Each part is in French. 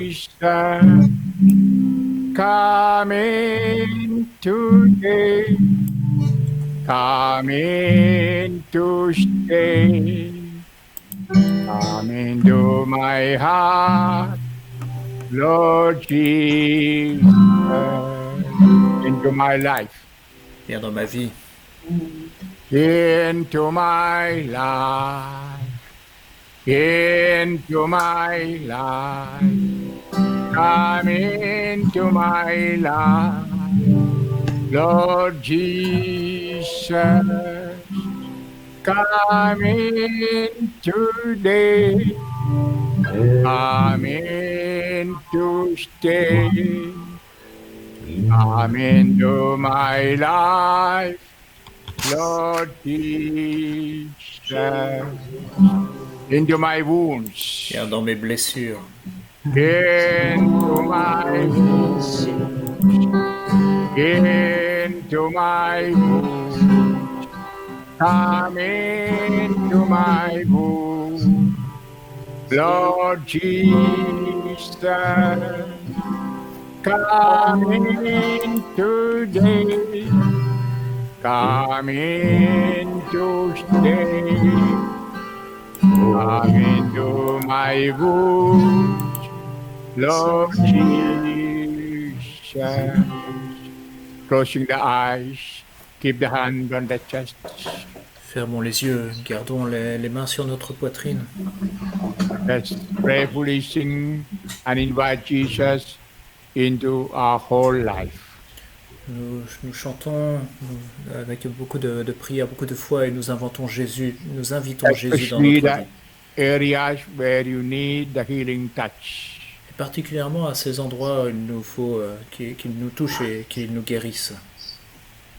Jesus, come in today, come in to stay, come into my heart, Lord Jesus, into my life, Viens dans ma vie, into my life, into my life, come into my life, Lord Jesus, come in today, come in to stay, come into my life, Lord Jesus, into my wounds, viens dans mes blessures, into my wounds, into my wounds, come into my wounds, Lord Jesus, come in today, come in to stay, come into my wounds, Lord Jesus. Closing the eyes, keep the hand on the chest. fermons les yeux, gardons les mains sur notre poitrine. Let's prayerfully sing and invite Jesus into our whole life. Nous chantons avec beaucoup de prières, beaucoup de foi et nous invitons Jésus dans Especially notre the vie. areas where you need the healing touch. Et particulièrement à ces endroits où il nous faut qu'il nous touche et qu'il nous guérisse.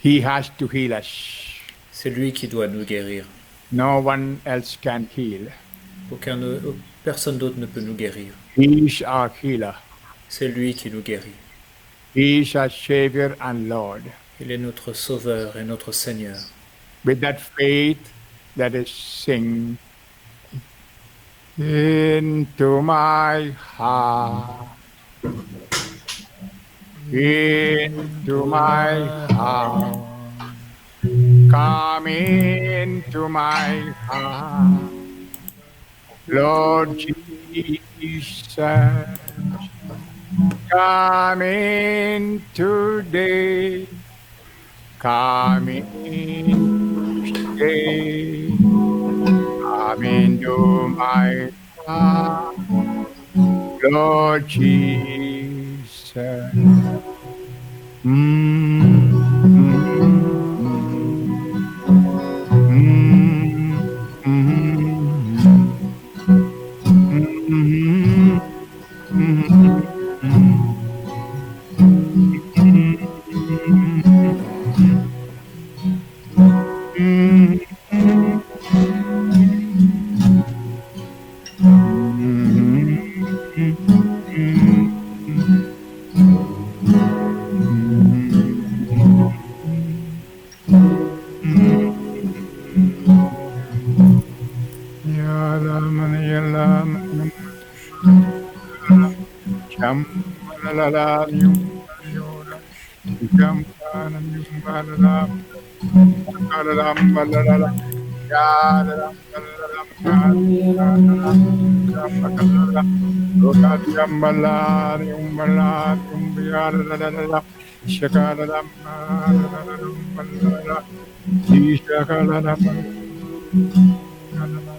He has to heal us. C'est lui qui doit nous guérir. No one else can heal. Personne d'autre ne peut nous guérir. He is our healer. C'est lui qui nous guérit. He is our Savior and Lord. Il est notre Sauveur et notre Seigneur. With that faith, let us sing. Into my heart, into my heart, come into my heart, Lord Jesus, come in today, come in today, come into my heart, Lord Jesus.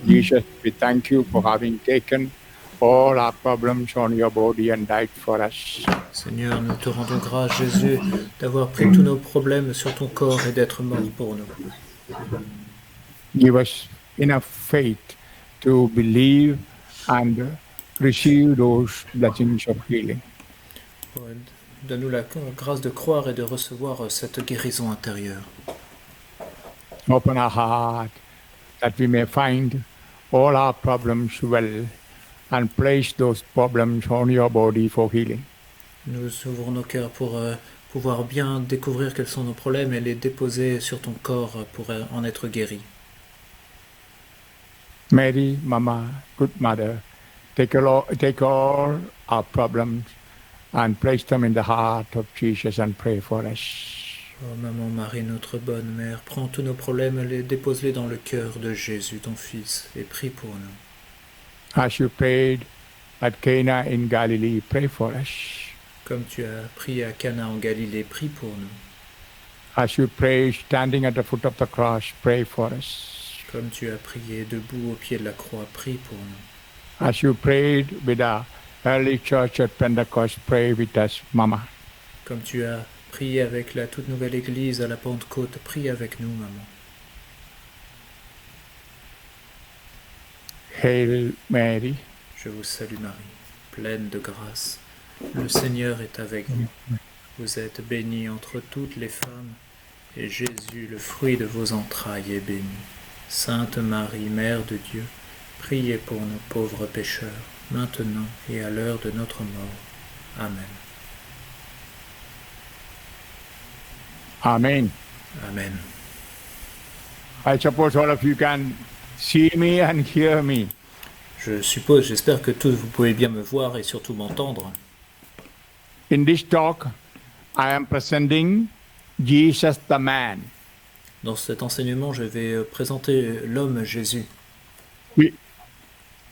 Jesus, we thank you for having taken all our problems on your body and died for us. Seigneur, nous te rendons grâce, Jésus, d'avoir pris tous nos problèmes sur ton corps et d'être mort pour nous. Give us enough faith to believe and receive those blessings of healing. Donne-nous la grâce de croire et de recevoir cette guérison intérieure. Open our heart that we may find all our problems well and place those problems on your body for healing. Nous ouvrons nos cœurs pour pouvoir bien découvrir quels sont nos problèmes et les déposer sur ton corps pour en être guéri. Mary, Mama, good mother, take all our problems and place them in the heart of Jesus and pray for us. Oh Maman Marie, notre bonne mère, prends tous nos problèmes, dépose-les dans le cœur de Jésus, ton Fils, et prie pour nous. As you prayed at Cana in Galilee, pray for us. Comme tu as prié à Cana en Galilée, prie pour nous. As you prayed standing at the foot of the cross, pray for us. Comme tu as prié debout au pied de la croix, prie pour nous. As you prayed with the early church at Pentecost, pray with us, Mama. Comme tu as prié avec la toute nouvelle église à la Pentecôte, prie avec nous, Maman. Hail Mary, Je vous salue Marie, pleine de grâce. Le Seigneur est avec vous. Vous êtes bénie entre toutes les femmes, et Jésus, le fruit de vos entrailles, est béni. Sainte Marie, Mère de Dieu, priez pour nous pauvres pécheurs, maintenant et à l'heure de notre mort. Amen. Amen. Amen. I suppose all of you can see me and hear me. J'espère que tous vous pouvez bien me voir et surtout m'entendre. In this talk, I am presenting Jesus the man. Dans cet enseignement, je vais présenter l'homme Jésus.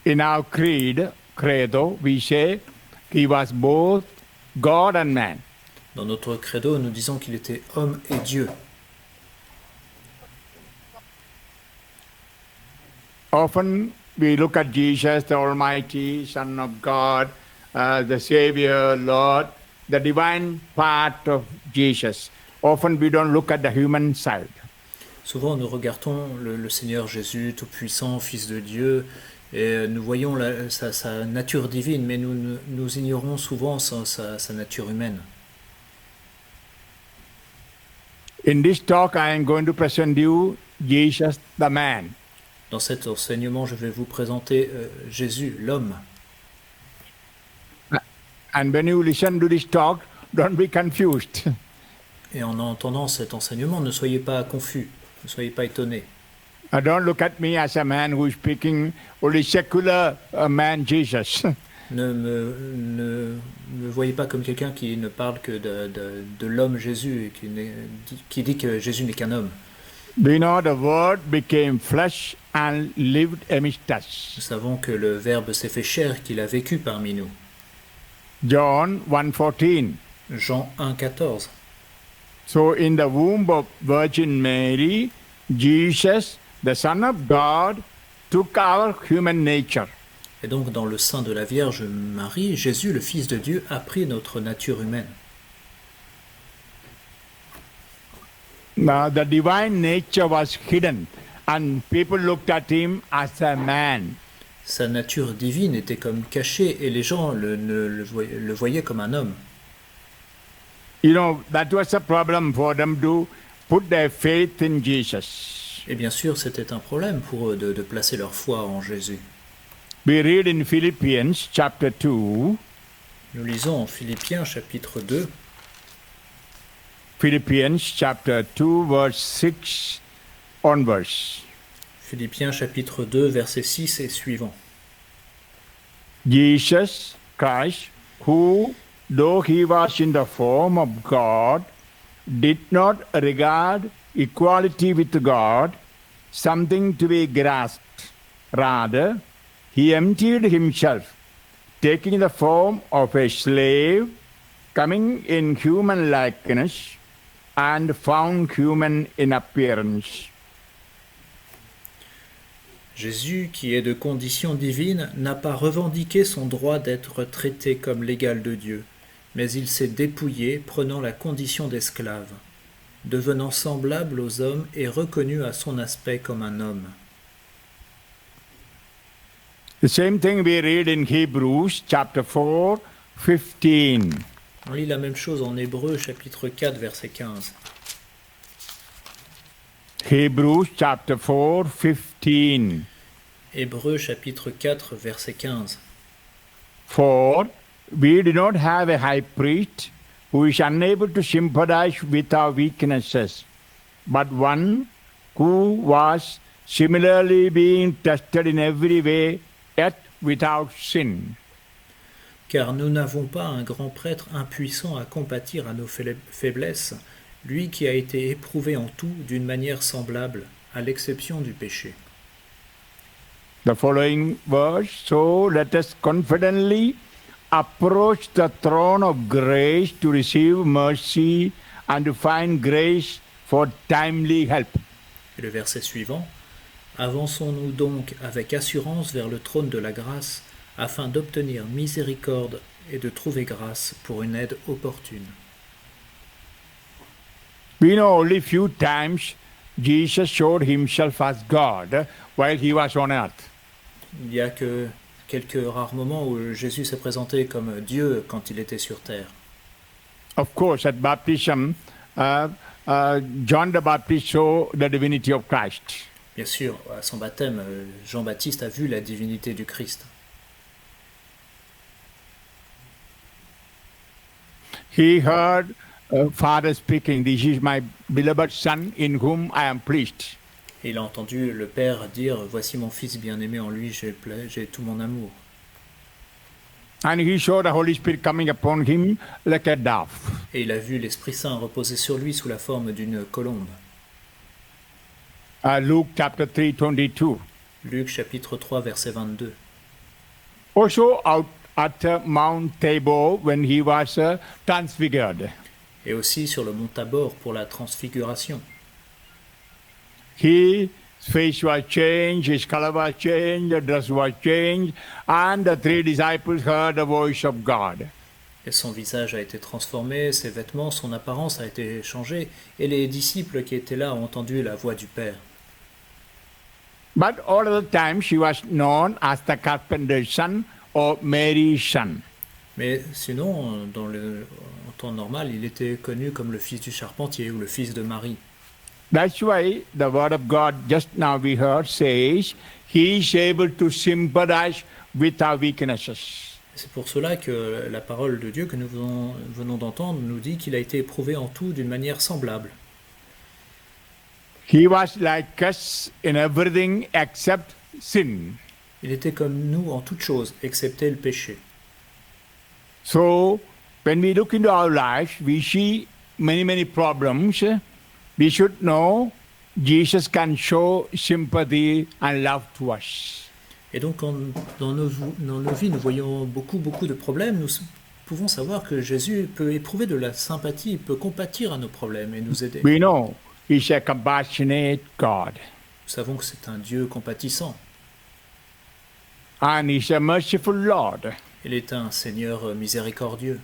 In our credo, we say he was both God and man. Dans notre credo, nous disons qu'il était homme et Dieu. Often we look at Jesus, the Almighty, Son of God, the Savior, Lord, the divine part of Jesus. Often we don't look at the human side. Souvent, nous regardons le Seigneur Jésus, Tout-Puissant, Fils de Dieu, et nous voyons sa nature divine, mais nous ignorons souvent sa nature humaine. In this talk, I am going to present you Jesus the man. Dans cet enseignement, je vais vous présenter Jésus, l'homme. And when you listen to this talk, don't be confused. Et en entendant cet enseignement, ne soyez pas confus, ne soyez pas étonnés. Don't look at me as a man who is speaking only secular man Jesus. Ne me voyez pas comme quelqu'un qui ne parle que de l'homme Jésus et qui dit que Jésus n'est qu'un homme. We know the Word became flesh and lived amidst us. Nous savons que le Verbe s'est fait chair, qu'il a vécu parmi nous. John 1:14. Jean 1,14. So in the womb of Virgin Mary, Jesus, the Son of God, took our human nature. Et donc dans le sein de la Vierge Marie, Jésus, le Fils de Dieu, a pris notre nature humaine. Now the divine nature was hidden and people looked at him as a man. Sa nature divine était comme cachée et les gens le voyaient comme un homme. You know, that was a problem for them to put their faith in Jesus. Et bien sûr, c'était un problème pour eux de placer leur foi en Jésus. We read in Philippians chapter 2. Nous lisons en Philippiens chapitre 2. Philippians chapter 2 verse 6 onwards. Philippiens chapitre 2 verset 6 et suivant. Jesus Christ, who, though he was in the form of God, did not regard equality with God something to be grasped. Rather, he emptied himself, taking the form of a slave, coming in human likeness, and found human in appearance. Jésus, qui est de condition divine, n'a pas revendiqué son droit d'être traité comme l'égal de Dieu, mais il s'est dépouillé, prenant la condition d'esclave, devenant semblable aux hommes et reconnu à son aspect comme un homme. The same thing we read in Hebrews chapter 4, 15. On lit la même chose en Hébreux chapitre 4 verset 15. Hebrews chapter 4, 15. Hébreux chapitre 4 verset 15. For we do not have a high priest who is unable to sympathize with our weaknesses, but one who was similarly being tested in every way, yet without sin. Car nous n'avons pas un grand prêtre impuissant à compatir à nos faiblesses, lui qui a été éprouvé en tout d'une manière semblable, à l'exception du péché. The following verse, so let us confidently approach the throne of grace to receive mercy and to find grace for timely help. Et le verset suivant, avançons-nous donc avec assurance vers le trône de la grâce, afin d'obtenir miséricorde et de trouver grâce pour une aide opportune. We know only few times Jesus showed himself as God while he was on earth. Il n'y a que quelques rares moments où Jésus s'est présenté comme Dieu quand il était sur terre. Of course, at baptism, John the Baptist saw the divinity of Christ. Bien sûr, à son baptême, Jean-Baptiste a vu la divinité du Christ. He heard Father speaking, "This is my beloved Son in whom I am pleased." Et il a entendu le Père dire « Voici mon Fils bien-aimé, en lui j'ai tout mon amour ». And he saw the Holy Spirit coming upon him like a dove. Et il a vu l'Esprit Saint reposer sur lui sous la forme d'une colombe. Luke chapter 3, 22. Luc chapitre 3 verset 22. Also out at Mount Tabor when he was transfigured. Et aussi sur le mont Tabor pour la transfiguration. His face was changed, his color was changed, the dress was changed, and the three disciples heard the voice of God. Et son visage a été transformé, ses vêtements, son apparence a été changée, et les disciples qui étaient là ont entendu la voix du Père. But all of the time she was known as the carpenter's son or Mary's son. Mais sinon, en temps normal, il était connu comme le fils du charpentier ou le fils de Marie. That's why the word of God just now we heard says he is able to sympathize with our weaknesses. C'est pour cela que la parole de Dieu que nous venons d'entendre nous dit qu'il a été éprouvé en tout d'une manière semblable. He was like us in everything except sin. Il était comme nous en toutes choses, excepté le péché. So when we look into our lives, we see many problems. We should know Jesus can show sympathy and love to us. Et donc, dans nos vies, nous voyons beaucoup de problèmes. Nous pouvons savoir que Jésus peut éprouver de la sympathie, il peut compatir à nos problèmes et nous aider. We know He's a compassionate God. Nous savons que c'est un Dieu compatissant. And He's a merciful Lord. Il est un Seigneur miséricordieux.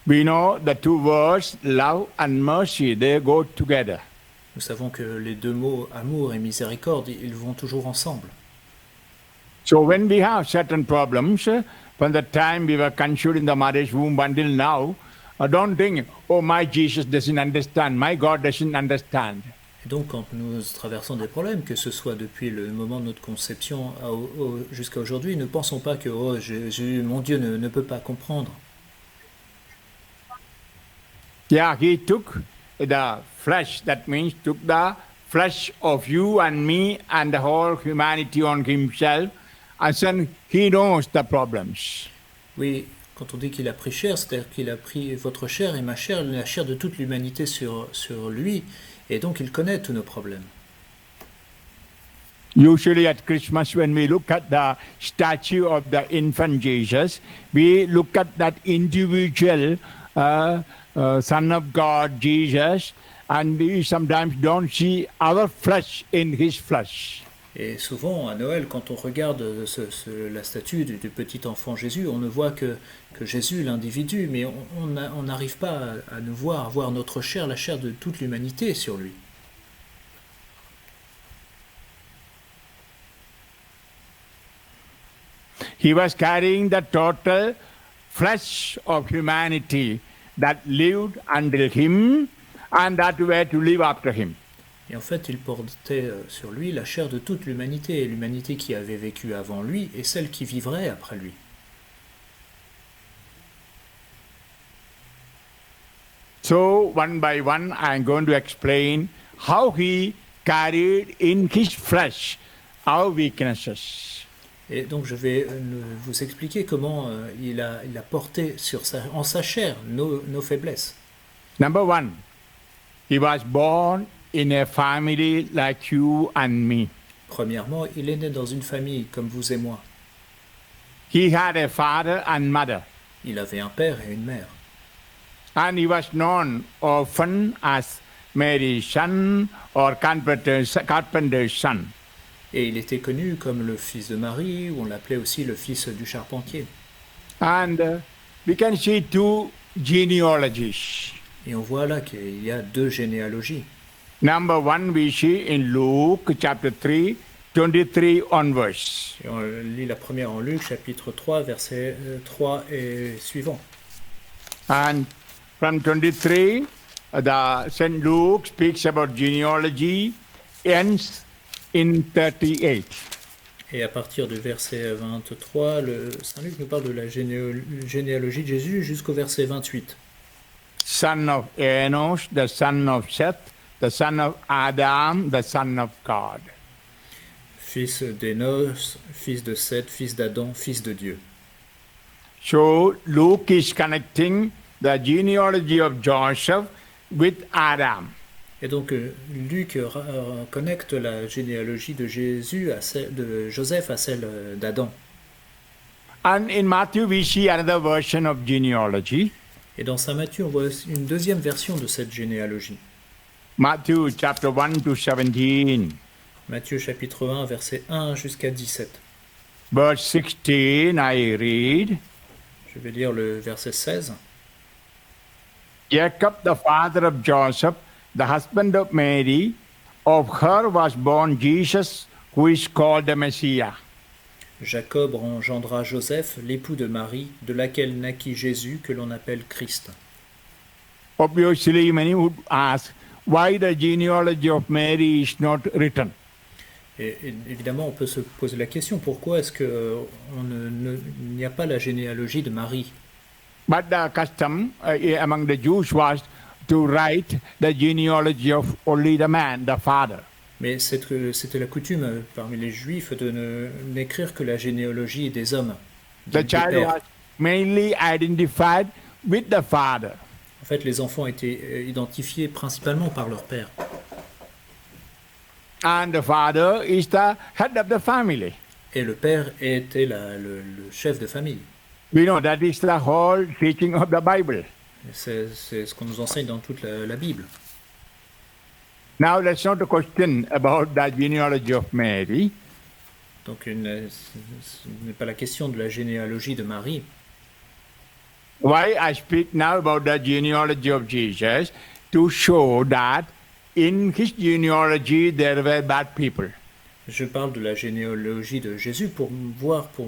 We know the two words, love and mercy, they go together. Nous savons que les deux mots, amour et miséricorde, ils vont toujours ensemble. So when we have certain problems, from the time we were conceived in the mother's womb until now, don't think, oh, my Jesus doesn't understand, my God doesn't understand. Et donc, quand nous traversons des problèmes, que ce soit depuis le moment de notre conception jusqu'à aujourd'hui, ne pensons pas que oh, Jésus, mon Dieu, ne peut pas comprendre. Yeah, He took the flesh, that means took the flesh of you and me and the whole humanity on Himself, and then He knows the problems. Oui, quand on dit qu'il a pris chair, c'est-à-dire qu'il a pris votre chair et ma chair, la chair de toute l'humanité sur lui, et donc il connaît tous nos problèmes. Usually at Christmas, when we look at the statue of the infant Jesus, we look at that individual Son of God, Jesus, and we sometimes don't see our flesh in His flesh. Et souvent, à Noël, quand on regarde la statue du petit enfant Jésus, on ne voit que Jésus, l'individu, mais on n'arrive pas à nous voir, à voir notre chair, la chair de toute l'humanité sur lui. He was carrying the total flesh of humanity that lived until Him and that were to live after Him. Et en fait, il portait sur lui la chair de toute l'humanité, et l'humanité qui avait vécu avant lui et celle qui vivrait après lui. So, one by one, I am going to explain how He carried in His flesh our weaknesses. Et donc je vais vous expliquer comment il a porté en sa chair nos faiblesses. Number one, he was born in a family like you and me. Premièrement, il est né dans une famille comme vous et moi. He had a father and mother, Il avait un père et une mère. and he was known often as Mary's son or carpenter's son. Et il était connu comme le fils de Marie, ou on l'appelait aussi le fils du charpentier. And we can see two genealogies. Et on voit là qu'il y a deux généalogies. Number one, we see in Luke chapter 3, 23 onwards. Et on lit la première en Luc, chapitre 3, versets 3 et suivants. And from 23, the St. Luke speaks about genealogy, ends in 38. Et à partir du verset 23, le Saint Luc nous parle de la généalogie de Jésus jusqu'au verset 28. Son of Enos, the son of Seth, the son of Adam, the son of God. Fils d'Énos, fils de Seth, fils d'Adam, fils de Dieu. So Luke is connecting the genealogy of Joseph with Adam. Et donc Luc connecte la généalogie de Jésus à celle de Joseph à celle d'Adam. And in Matthew, we see another version of genealogy. Et dans Saint Matthieu, on voit une deuxième version de cette généalogie. Matthew chapter 1 to 17. Matthieu chapitre 1, verset 1 jusqu'à 17. Verse 16, I read. Je vais lire le verset 16. Jacob, the father of Joseph, the husband of Mary, of her was born Jesus, who is called the Messiah. Jacob engendra Joseph, l'époux de Marie, de laquelle naquit Jésus, que l'on appelle Christ. Obviously, many would ask why the genealogy of Mary is not written. Et évidemment, on peut se poser la question, pourquoi est-ce qu'il n'y a pas la généalogie de Marie? But the custom among the Jews was to write the genealogy of only the man, the father. Mais c'était la coutume parmi les Juifs de n'écrire que la généalogie des hommes. The child was mainly identified with the father. En fait, les enfants étaient identifiés principalement par leur père. And the father is the head of the family. Et le père était le chef de famille. We know that is the whole teaching of the Bible. C'est ce qu'on nous enseigne dans toute la Bible. Now that's not a question about the genealogy of Mary. Donc ce n'est pas la question de la généalogie de Marie. Why I speak now about the genealogy of Jesus? To show that in his genealogy there were bad people. Je parle de la généalogie de Jésus pour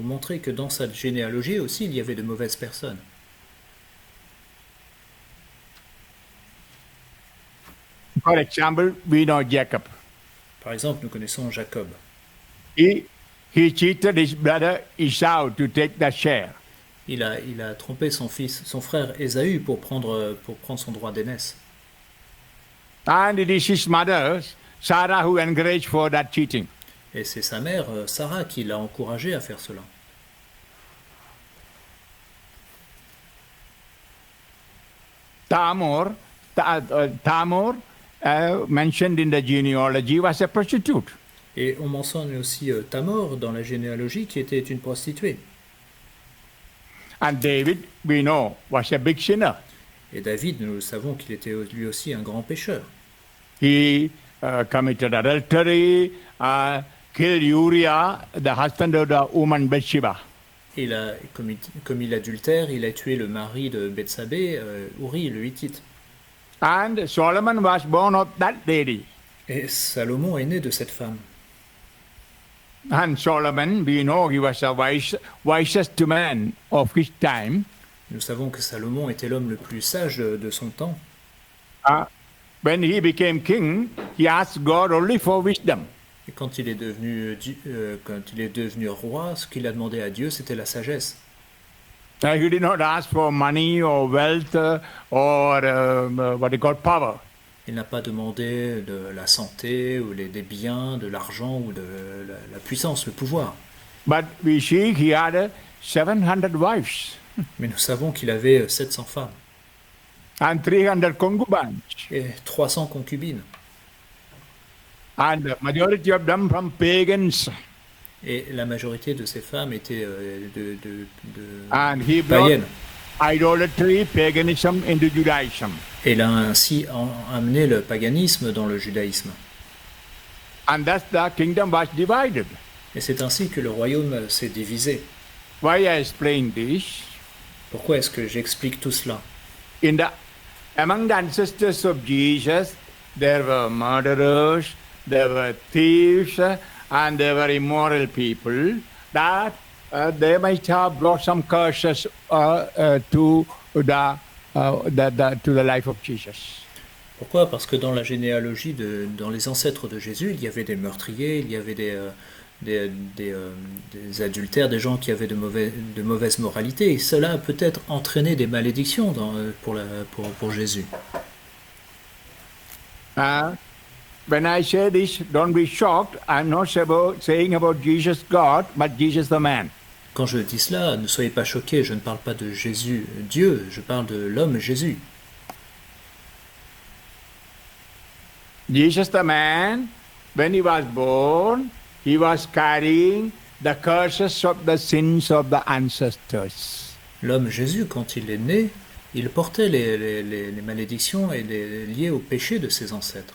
montrer que dans sa généalogie aussi il y avait de mauvaises personnes. For example, we know Jacob. Par exemple, nous connaissons Jacob. He cheated his brother Esau to take the share. Il a trompé son frère Ésaü pour prendre son droit d'aînesse. And it is his mother, Sarah, who encouraged for that cheating. Et c'est sa mère, Sarah, qui l'a encouragé à faire cela. Tamar, mentioned in the genealogy, was a prostitute. Et on mentionne aussi Tamar dans la généalogie qui était une prostituée. And David, we know, was a big sinner. Et David, nous savons qu'il était lui aussi un grand pécheur. He committed adultery, killed Uriah, the husband of the woman Bathsheba. Il a commis l'adultère, il a tué le mari de Bethsabée, Uri, le Hittite. And Solomon was born of that lady. Et Salomon est né de cette femme. And Solomon, we know, he was the wisest man of his time. Nous savons que Salomon était l'homme le plus sage de son temps. When he became king, he asked God only for wisdom. Et quand il est devenu roi, ce qu'il a demandé à Dieu, c'était la sagesse. He did not ask for money or wealth or what he called power. Il n'a pas demandé de la santé ou des biens, de l'argent ou de la puissance, le pouvoir. But we see he had 700 wives Mais nous savons qu'il avait 700 femmes and 300 concubines, et 300 concubines. and the majority of them from pagans. Et la majorité de ces femmes étaient And he brought païennes. idolatry, paganism into Judaism. Et il a ainsi amené le paganisme dans le judaïsme. And thus the kingdom was divided. Et c'est ainsi que le royaume s'est divisé. Why I explain this? Pourquoi est-ce que j'explique tout cela? Among the ancestors of Jesus, there were murderers, there were thieves, and there were immoral people that they might have brought some curses to the life of Jesus. Pourquoi? Parce que dans la généalogie, dans les ancêtres de Jésus, il y avait des meurtriers, il y avait des adultères, des gens qui avaient de mauvaises moralités. Et cela a peut-être entraîné des malédictions pour Jésus. When I say this, don't be shocked. I'm not saying about Jesus God, but Jesus the man. Quand je dis cela, ne soyez pas choqués, je ne parle pas de Jésus Dieu, je parle de l'homme Jésus. Jesus the man, when he was born, he was carrying the curses of the sins of the ancestors. L'homme Jésus, quand il est né, il portait les malédictions et liées au péché de ses ancêtres.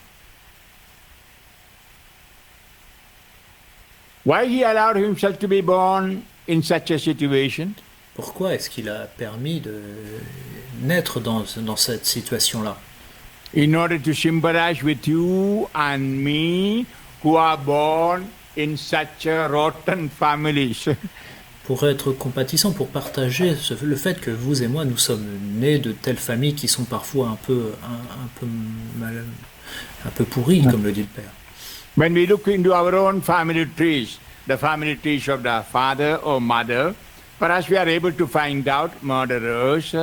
Why he allowed himself to be born in such a situation? Pourquoi est-ce qu'il a permis de naître dans cette situation-là? In order to sympathize with you and me who are born in such a rotten families. Pour être compatissant, pour partager le fait que vous et moi, nous sommes nés de telles familles qui sont parfois un peu pourries, comme le dit le Père. When we look into our own family trees, the family trees of the father or mother, perhaps we are able to find out murderers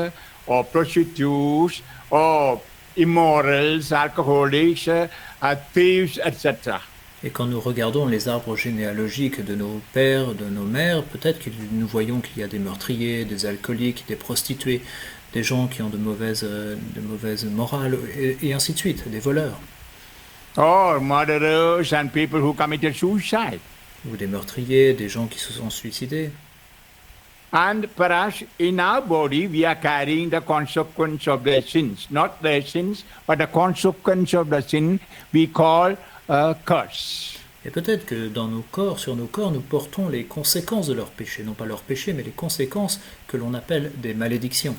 or prostitutes or immorals, alcoholics, thieves, etc. Et quand nous regardons les arbres généalogiques de nos pères, de nos mères, peut-être que nous voyons qu'il y a des meurtriers, des alcooliques, des prostituées, des gens qui ont de mauvaises morales, et ainsi de suite, des voleurs. Or murderers and people who committed suicide. Ou des meurtriers, des gens qui se sont suicidés. And perhaps in our body we are carrying the consequence of their sins. Not their sins, but the consequence of the sin we call a curse. Et peut-être que dans nos corps, sur nos corps, nous portons les conséquences de leurs péchés. Non pas leurs péchés, mais les conséquences que l'on appelle des malédictions.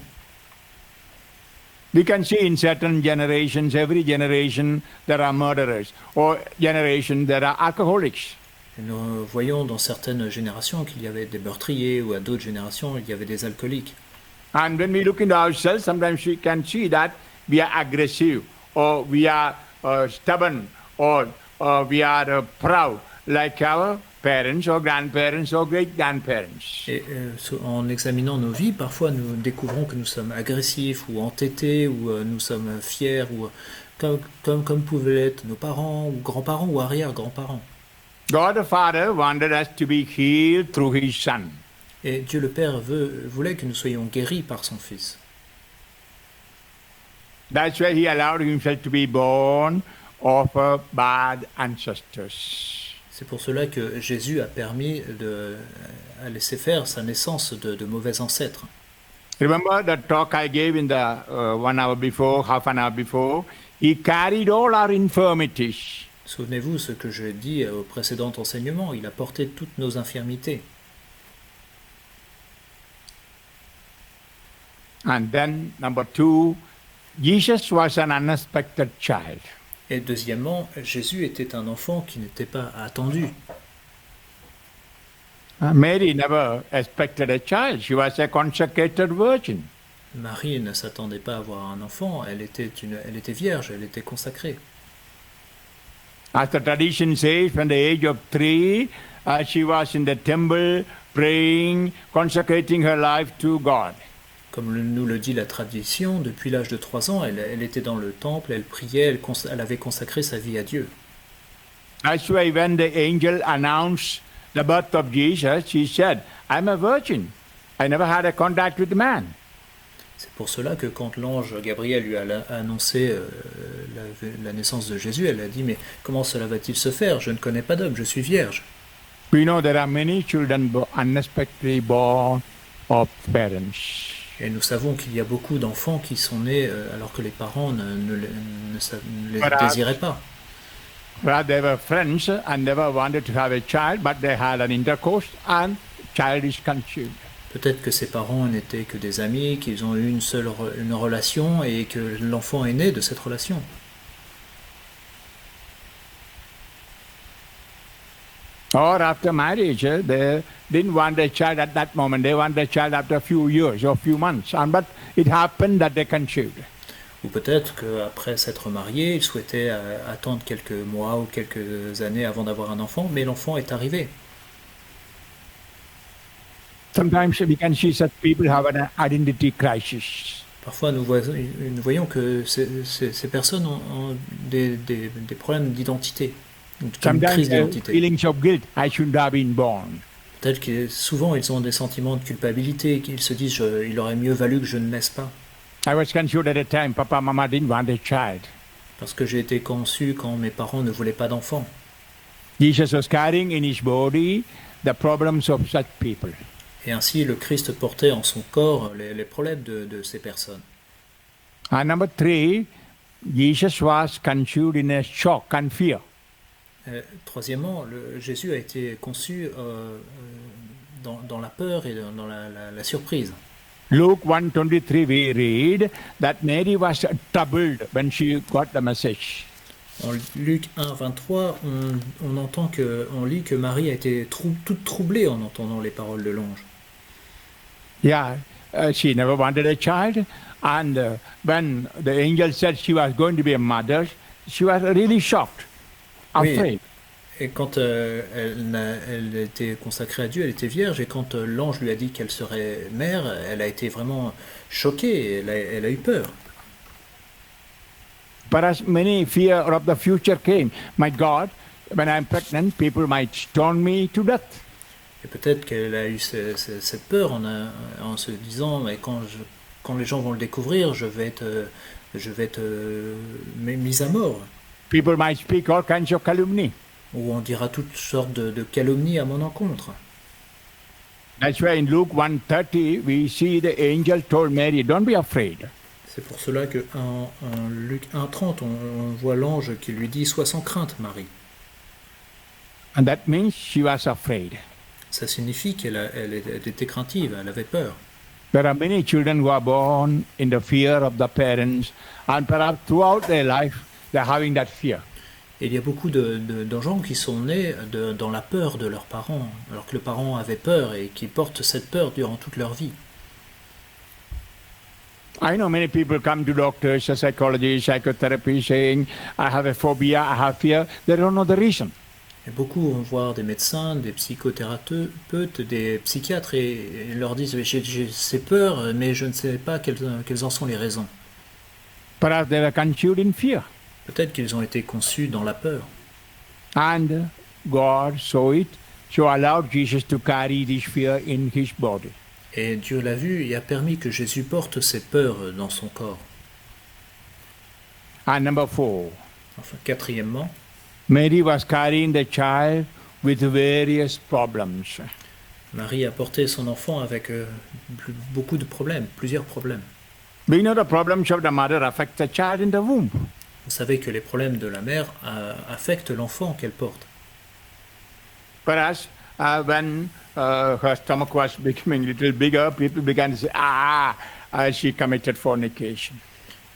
We can see in certain generations, every generation, there are murderers. Or generation, there are alcoholics. Et nous voyons dans certaines générations qu'il y avait des meurtriers, ou à d'autres générations, il y avait des alcooliques. And when we look into ourselves, sometimes we can see that we are aggressive, or we are stubborn, or we are proud, like our parents or grandparents or great-grandparents. Et en examinant nos vies, parfois nous découvrons que nous sommes agressifs ou entêtés, ou nous sommes fiers, ou comme pouvaient l'être nos parents, ou grands-parents, ou arrière-grands-parents. God the Father wanted us to be healed through His Son. Et Dieu le Père voulait que nous soyons guéris par son Fils. That's why He allowed Himself to be born of bad ancestors. C'est pour cela que Jésus a permis à laisser faire sa naissance de mauvais ancêtres. Remember the talk I gave in the 1 hour before, half an hour before? He carried all our infirmities. Souvenez-vous ce que je dis au précédent enseignement, il a porté toutes nos infirmités. And then, number 2, Jesus was an unexpected child. Et deuxièmement, Jésus était un enfant qui n'était pas attendu. Mary never expected a child. She was a consecrated virgin. Marie ne s'attendait pas à avoir un enfant, elle était vierge, elle était consacrée. As the tradition says, from the age of 3, she was in the temple praying, consecrating her life to God. Comme nous le dit la tradition, depuis l'âge de 3 ans, elle était dans le temple, elle priait, elle avait consacré sa vie à Dieu. That's why when the angel announced the birth of Jesus, she said, I'm a virgin. I never had a contact with man. C'est pour cela que quand l'ange Gabriel lui a annoncé la naissance de Jésus, elle a dit, mais comment cela va-t-il se faire? Je ne connais pas d'homme, je suis vierge. We know there are many children unexpectedly born of parents. Et nous savons qu'il y a beaucoup d'enfants qui sont nés alors que les parents ne les désiraient pas. Well, they were friends and never wanted to have a child, but they had an intercourse and child is conceived. Peut-être que ses parents n'étaient que des amis, qu'ils ont eu une relation et que l'enfant est né de cette relation. Or after marriage, they didn't want a child at that moment. They wanted a child after a few years or a few months. But it happened that they conceived. Ou peut-être qu'après s'être mariés, ils souhaitaient attendre quelques mois ou quelques années avant d'avoir un enfant, mais l'enfant est arrivé. Sometimes we can see such people have an identity crisis. Parfois, nous voyons que ces personnes ont des problèmes d'identité, une crise Sometimes d'identité. feelings of guilt. I shouldn't have been born. Peut-être que souvent, ils ont des sentiments de culpabilité, qu'ils se disent il aurait mieux valu que je ne naisse pas. I was conceived at a time. Papa, Mama didn't want a child. Parce que j'ai été conçu quand mes parents ne voulaient pas d'enfant. Jesus was carrying in his body the problems of such people. Et ainsi, le Christ portait en son corps les problèmes de ces personnes. And number 3, Jesus was conceived in a shock and fear. Troisièmement, Jésus a été conçu dans la peur et dans la surprise. Luke 1:23 we read that Mary was troubled when she got the message. En Luc 1, 23, on lit que Marie a été toute troublée en entendant les paroles de l'ange. Yeah, she never wanted a child, and when the angel said she was going to be a mother, she was really shocked, Oui. afraid. Et quand elle était consacrée à Dieu, elle était vierge, et quand l'ange lui a dit qu'elle serait mère, elle a été vraiment choquée, elle a eu peur. But as many fear of the future came. My God, when I'm pregnant, people might stone me to death. Et peut-être qu'elle a eu cette peur en se disant, mais quand les gens vont le découvrir, je vais être mise à mort. People might speak all kinds of calumny. Ou on dira toutes sortes de calomnies à mon encontre. That's why in Luke 1:30 we see the angel told Mary, don't be afraid. C'est pour cela que en Luc 1,30, on voit l'ange qui lui dit « Sois sans crainte, Marie ». And that means she was afraid. Ça signifie elle était craintive, elle avait peur. There are many children who are born in the fear of the parents, and perhaps throughout their life they're having that fear. Et il y a beaucoup d'enfants qui sont nés dans la peur de leurs parents, alors que les parents avaient peur et qui portent cette peur durant toute leur vie. I know many people come to doctors, psychologists, psychotherapy saying, I have a phobia, I have fear. They don't know the reason. Et beaucoup vont voir des médecins, des psychothérapeutes, des psychiatres et ils leur disent j'ai ces peurs, mais je ne sais pas quelles en sont les raisons. Perhaps they were conceived in fear. Peut-être qu'ils ont été conçus dans la peur. And God saw it, so allowed Jesus to carry this fear in his body. Et Dieu l'a vu et a permis que Jésus porte ces peurs dans son corps. And number 4, Enfin, quatrièmement, Mary was carrying the child with various problems. Marie a porté son enfant avec beaucoup de problèmes, plusieurs problèmes. We know the problems of the mother affect the child in the womb. Vous savez que les problèmes de la mère affectent l'enfant qu'elle porte. Whereas when her stomach was becoming a little bigger, people began to say, she committed fornication.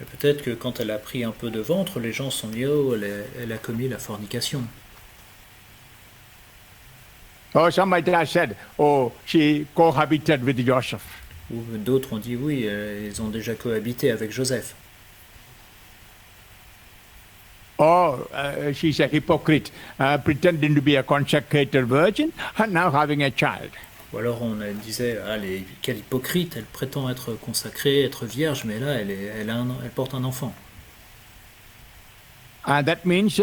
Et peut-être que quand elle a pris un peu de ventre, les gens se sont dit oh, elle a commis la fornication. Or some might have said, oh, she cohabited with Joseph. Ou d'autres ont dit oui, ils ont déjà cohabité avec Joseph. Or she's a hypocrite, pretending to be a consecrated virgin and now having a child. Ou alors on disait, quelle hypocrite, elle prétend être consacrée, être vierge, mais là elle porte un enfant. And that means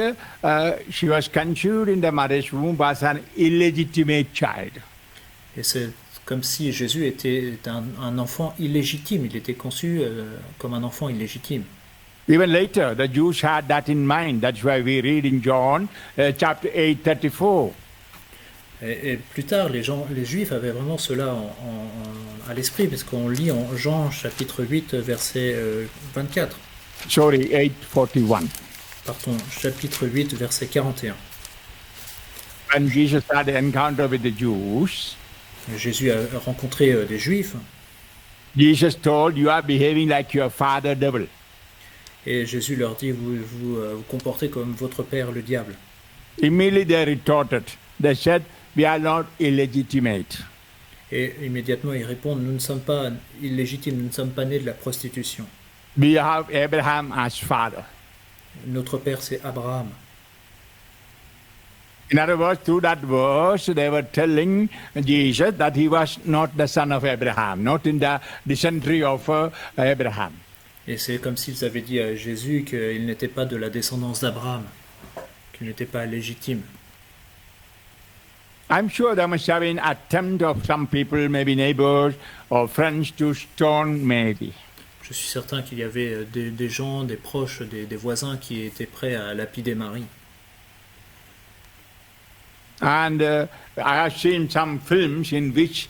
she was conceived in the mother's womb as an illegitimate child. Et c'est comme si Jésus était un enfant illégitime. Il était conçu comme un enfant illégitime. Even later, the Jews had that in mind. That's why we read in John chapter 8, 34. Et plus tard, les Juifs avaient vraiment cela à l'esprit, parce qu'on lit en Jean chapitre 8, verset 24. Sorry, 8, 41. Pardon, chapitre 8, verset 41. When Jesus had an encounter with the Jews, Jésus a rencontré des Juifs, Jesus told, "You are behaving like your father devil." et Jésus leur dit, vous comportez comme votre père le diable. Immediately they retorted. They said, "We are not illegitimate." Et immédiatement ils répondent, nous ne sommes pas illégitimes, nous ne sommes pas nés de la prostitution. We have Abraham as father. Notre père c'est Abraham. In other words, through that verse, they were telling Jesus that he was not the son of Abraham, not in the descendantry of Abraham. Et c'est comme s'ils avaient dit à Jésus qu'il n'était pas de la descendance d'Abraham, qu'il n'était pas légitime. I'm sure there must have been attempt of some people, maybe neighbors or friends, to stone Mary. Je suis certain qu'il y avait des gens, des proches, des voisins qui étaient prêts à lapider Marie. And I have seen some films in which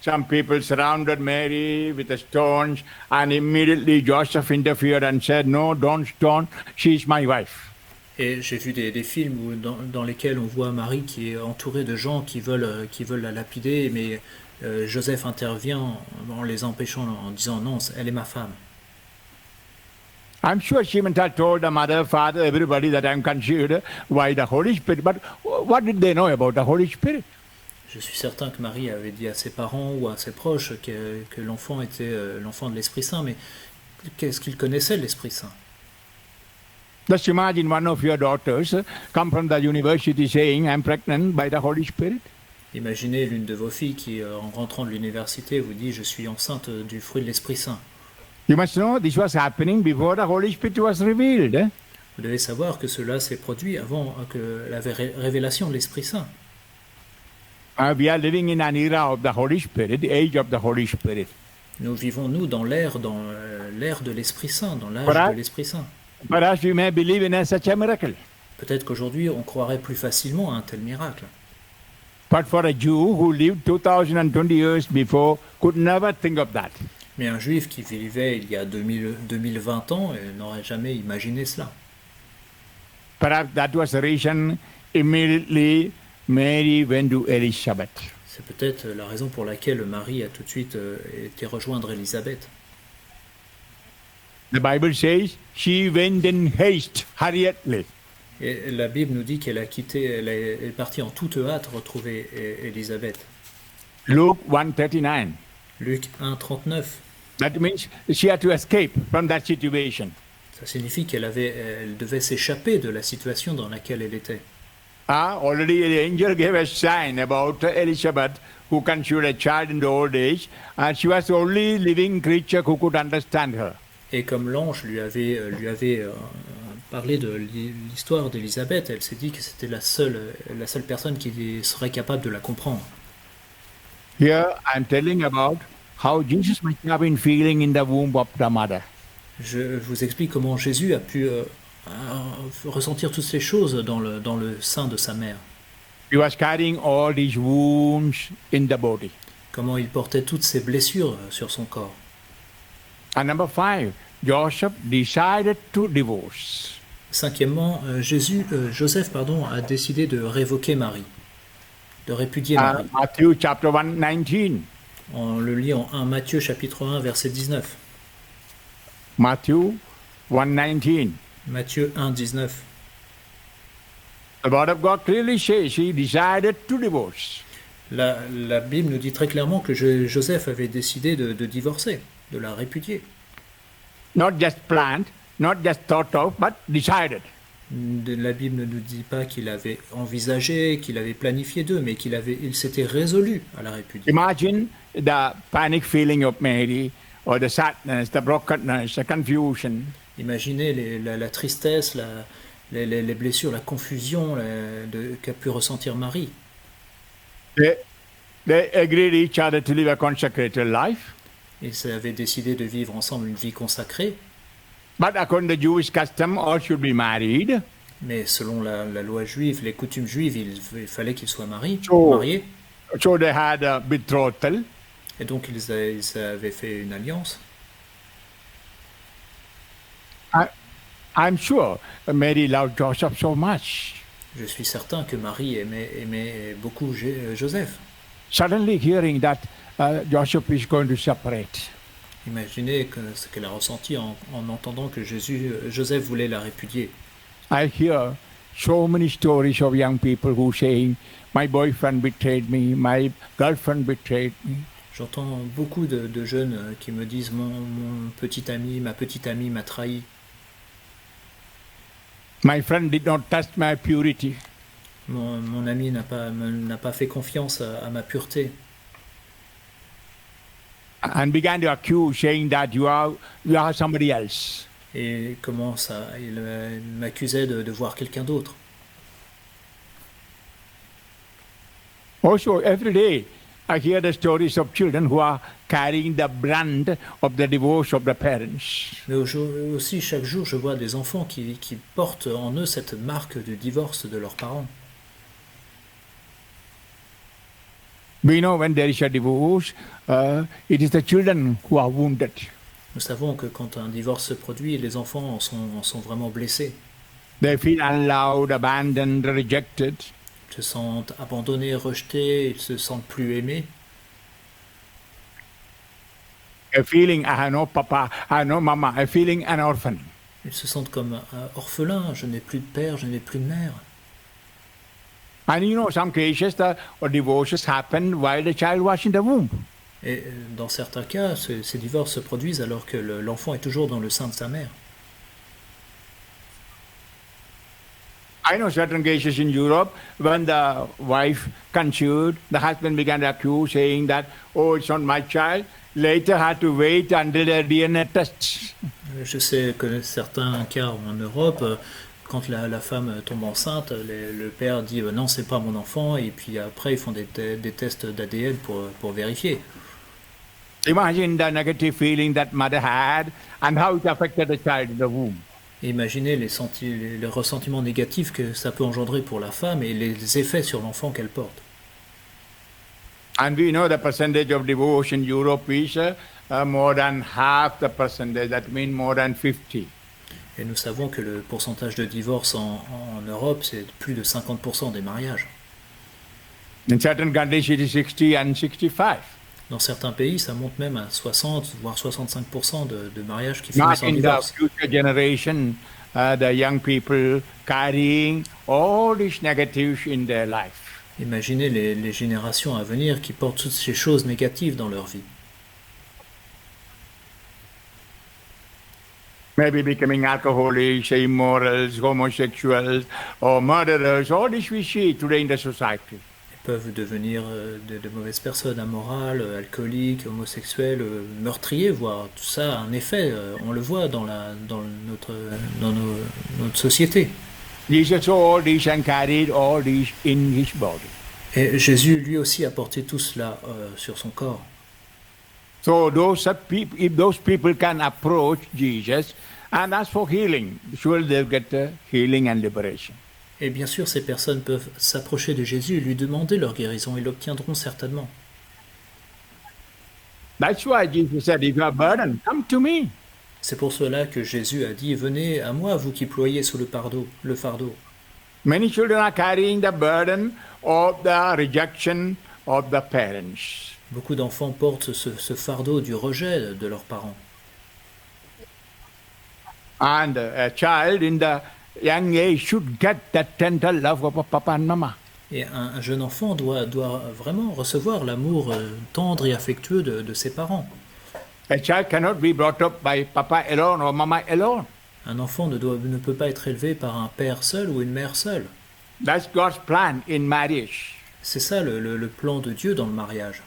some people surrounded Mary with the stones, and immediately Joseph interfered and said, "No, don't stone, she's my wife." Et j'ai vu des films dans lesquels on voit Marie qui est entourée de gens qui veulent la lapider, mais Joseph intervient en les empêchant, en disant non, elle est ma femme. I'm sure she must have told the mother, father, everybody that I'm conceived by the Holy Spirit. But what did they know about the Holy Spirit? Je suis certain que Marie avait dit à ses parents ou à ses proches que l'enfant était l'enfant de l'Esprit Saint, mais qu'est-ce qu'ils connaissaient de l'Esprit Saint? Just imagine one of your daughters come from the university saying, "I'm pregnant by the Holy Spirit." Imaginez l'une de vos filles qui, en rentrant de l'université, vous dit « Je suis enceinte du fruit de l'Esprit Saint ». You must know this was happening before the Holy Spirit was revealed. Vous devez savoir que cela s'est produit avant que la révélation de l'Esprit Saint. We are living in an era of the Holy Spirit, the age of the Holy Spirit. Nous vivons, nous, dans l'ère de l'Esprit Saint, dans l'âge de l'Esprit Saint. Perhaps we may believe in such a miracle. Peut-être qu'aujourd'hui, on croirait plus facilement à un tel miracle. But for a Jew who lived 2020 years before could never think of that. Mais un juif qui vivait il y a 2020 ans n'aurait jamais imaginé cela. Perhaps that was the reason immediately Mary went to Elizabeth. C'est peut-être la raison pour laquelle Marie a tout de suite été rejoindre Élisabeth. The Bible says she went in haste, hurriedly. Et la Bible nous dit qu'elle est partie en toute hâte retrouver Élisabeth. Luke 1:39. Luc 1:39. That means she had to escape from that situation. Ça signifie qu'elle devait s'échapper de la situation dans laquelle elle était. Already the angel gave a sign about Elizabeth, who conceived a child in the old age, and she was the only living creature who could understand her. Et comme l'ange lui avait parlé de l'histoire d'Élisabeth, elle s'est dit que c'était la seule personne qui serait capable de la comprendre. Here I'm telling about how Jesus must have been feeling in the womb of the mother. Je vous explique comment Jésus a pu ressentir toutes ces choses dans le sein de sa mère. He was carrying all these wounds in the body. Comment il portait toutes ces blessures sur son corps. And number 5, Joseph decided to divorce. Cinquièmement, Joseph a décidé de révoquer Marie, de répudier Marie. Matthew chapter 1:19. On le lit en 1 Matthieu chapitre 1 verset 19. Matthew 1:19. Matthieu 1:19. The word of God clearly says he decided to divorce. La Bible nous dit très clairement que Joseph avait décidé de divorcer, de la répudier. Not just planned, not just thought of, but decided. La Bible ne nous dit pas qu'il avait envisagé, qu'il avait planifié d'eux, mais il s'était résolu à la répudier. Imagine the panic feeling of Mary, or the sadness, the brokenness, the confusion. Imaginez la tristesse, les blessures, la confusion qu'a pu ressentir Marie. They, they agreed each other to live a consecrated life. Ils avaient décidé de vivre ensemble une vie consacrée, But according to Jewish custom, all should be married. mais selon la loi juive, les coutumes juives, il fallait qu'ils soient So- mariés. So they had a betrothal. Et donc ils avaient fait une alliance. I'm sure Mary loved Joseph so much. Je suis certain que Marie aimait beaucoup Joseph. Suddenly hearing that Joseph is going to separate. Imaginez ce qu'elle a ressenti en entendant que Joseph voulait la répudier. I hear so many stories of young people who saying, my boyfriend betrayed me, my girlfriend betrayed me. J'entends beaucoup de jeunes qui me disent mon petit ami, ma petite amie m'a trahi. My friend did not test my purity. Mon ami n'a pas fait confiance à ma pureté. And began to accuse, saying that you are somebody else. Et il m'accusait de voir quelqu'un d'autre. Also, every day I hear the stories of children who are carrying the brand of the divorce of the parents. Mais aussi, chaque jour, je vois des enfants qui portent en eux cette marque du divorce de leurs parents. We know when there is a divorce, it is the children who are wounded. Nous savons que quand un divorce se produit, les enfants en sont vraiment blessés. They feel unloved, abandoned, rejected. Ils se sentent abandonnés, rejetés, ils se sentent plus aimés. A feeling, I have no papa, I have no mama, a feeling an orphan. Ils se sentent comme orphelins, je n'ai plus de père, je n'ai plus de mère. And you know, some cases the divorces happen while the child was in the womb. Et dans certains cas, ces divorces se produisent alors que l'enfant est toujours dans le sein de sa mère. I know certain cases in Europe when the wife conceived, the husband began to accuse, saying that, oh, it's not my child. Later had to wait until the DNA tests. Je sais que certains cas en Europe, quand la femme tombe enceinte, le père dit non, c'est pas mon enfant, et puis après ils font des tests d'ADN pour vérifier. Imagine the negative feeling that mother had and how it affected the child in the womb. Et imaginez les ressentiments négatifs que ça peut engendrer pour la femme et les effets sur l'enfant qu'elle porte. And we know the percentage of divorce in Europe is more than half the percentage, that means more than 50. Et nous savons que le pourcentage de divorce en Europe, c'est plus de 50% des mariages. In certain countries, it is 60 and 65. Dans certains pays, ça monte même à 60, voire 65% de mariages qui finissent Not en in the divorce. future generation, the young people carrying all these negatives in their life. Imaginez les générations à venir qui portent toutes ces choses négatives dans leur vie. Maybe becoming alcoholics, immorals, homosexuals, or murderers. All this we see today in the society. Ils peuvent devenir de mauvaises personnes, amorales, alcooliques, homosexuels, meurtriers, voire tout ça a un effet. On le voit dans notre société. Jesus saw all this and carried all this in his body. Et Jésus, lui aussi, a porté tout cela sur son corps. So if those people can approach Jesus and ask for healing, surely they'll get healing and liberation. Et bien sûr, ces personnes peuvent s'approcher de Jésus et lui demander leur guérison. Ils l'obtiendront certainement. That's why Jesus said, if you are burdened, come to me. C'est pour cela que Jésus a dit, venez à moi, vous qui ployez sous le fardeau. Many children are carrying the burden of the rejection of the parents. Beaucoup d'enfants portent ce fardeau du rejet de leurs parents. And a child in the young age should get that tender love of a papa and mama. Et un jeune enfant doit vraiment recevoir l'amour tendre et affectueux de ses parents. A child cannot be brought up by papa alone or mama alone. Un enfant ne peut pas être élevé par un père seul ou une mère seule. That's God's plan in marriage. C'est ça le plan de Dieu dans le mariage.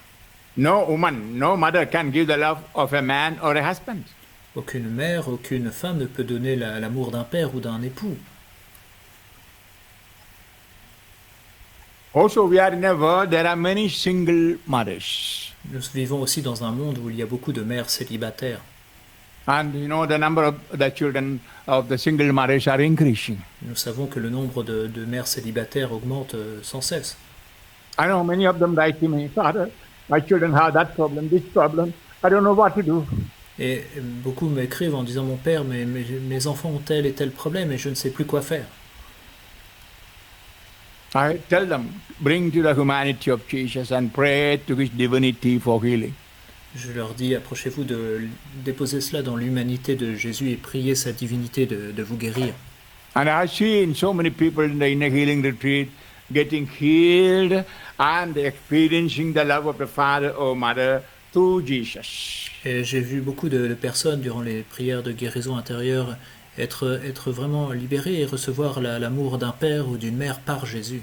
No woman, no mother can give the love of a man or a husband. Aucune mère, aucune femme ne peut donner l'amour d'un père ou d'un époux. Also, we are in a world, there are many single mothers. Nous vivons aussi dans un monde où il y a beaucoup de mères célibataires. And you know, the number of the children of the single mothers are increasing. Nous savons que le nombre de mères célibataires augmente sans cesse. I know many of them write to me, Father, my children have that problem, this problem. I don't know what to do. Et beaucoup m'écrivent en disant, mon père, mes enfants ont tel et tel problème et je ne sais plus quoi faire. I tell them, bring to the humanity of Jesus and pray to his divinity for healing. Je leur dis, approchez-vous de déposer cela dans l'humanité de Jésus et priez sa divinité de vous guérir. And I've seen so many people in the inner healing retreat getting healed and experiencing the love of the Father or Mother through Jesus. Et j'ai vu beaucoup de personnes durant les prières de guérison intérieure être vraiment libérées et recevoir l'amour d'un père ou d'une mère par Jésus.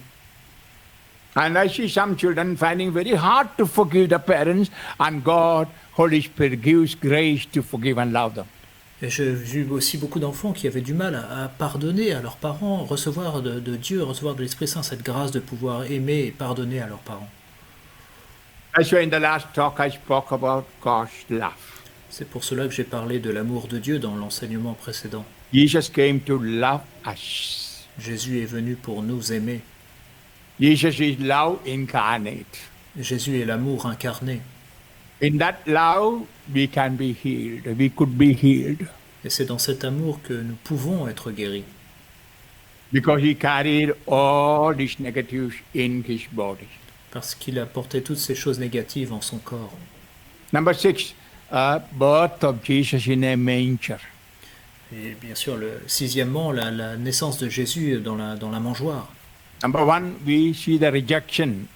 And I see some children finding very hard to forgive the parents, and God, Holy Spirit, gives grace to forgive and love them. Et j'ai vu aussi beaucoup d'enfants qui avaient du mal à pardonner à leurs parents, recevoir de Dieu, recevoir de l'Esprit Saint cette grâce de pouvoir aimer et pardonner à leurs parents. That's why in the last talk I spoke about God's love. C'est pour cela que j'ai parlé de l'amour de Dieu dans l'enseignement précédent. Jesus came to love us. Jésus est venu pour nous aimer. Jesus is love incarnate. Jésus est l'amour incarné. In that love, we can be healed. We could be healed. Et c'est dans cet amour que nous pouvons être guéris. Because he carried all these negatives in his body. Parce qu'il a porté toutes ces choses négatives en son corps. Number 6, birth of Jesus in a manger. Et bien sûr, sixièmement, la naissance de Jésus dans la mangeoire. Number 1, we see the rejection.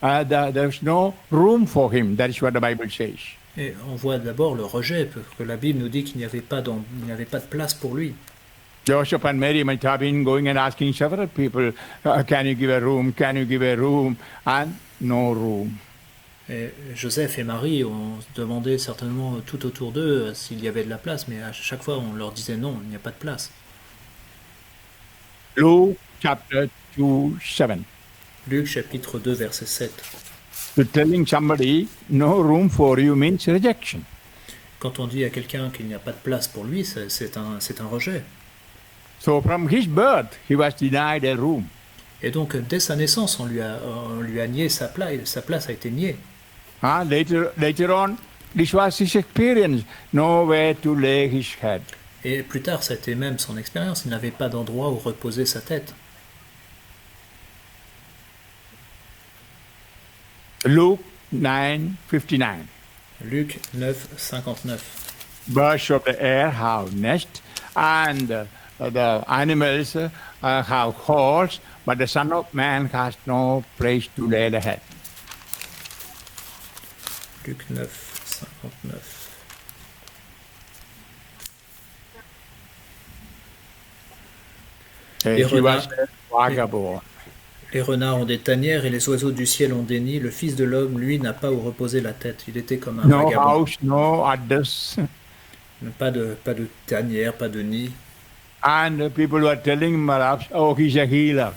There's no room for him. That is what the Bible says. Et on voit d'abord le rejet, parce que la Bible nous dit qu'il n'y avait pas de place pour lui. Joseph and Mary might have been going and asking several people, can you give a room, can you give a room, and no room. Et Joseph et Marie ont demandé certainement tout autour d'eux s'il y avait de la place, mais à chaque fois on leur disait non, il n'y a pas de place. Luke chapter 2:7. Luc chapitre 2 verset 7. So telling somebody no room for you means rejection. Quand on dit à quelqu'un qu'il n'y a pas de place pour lui, c'est un rejet. So from his birth, he was denied a room. Et donc dès sa naissance, on lui a nié sa place a été niée. Later on, this was his experience, nowhere to lay his head. Et plus tard, ça a été même son expérience, il n'avait pas d'endroit où reposer sa tête. Luke 9:59. Luc 9, 59. Birds of the air have nests, and the animals have halls, but the Son of Man has no place to lay the head. Luc 9, 59. He was a vagabond. Les renards ont des tanières et les oiseaux du ciel ont des nids. Le Fils de l'homme, lui, n'a pas où reposer la tête. Il était comme un No vagabond. house, no others. Pas de tanière, pas de nid. And people were telling him, oh, he's a healer,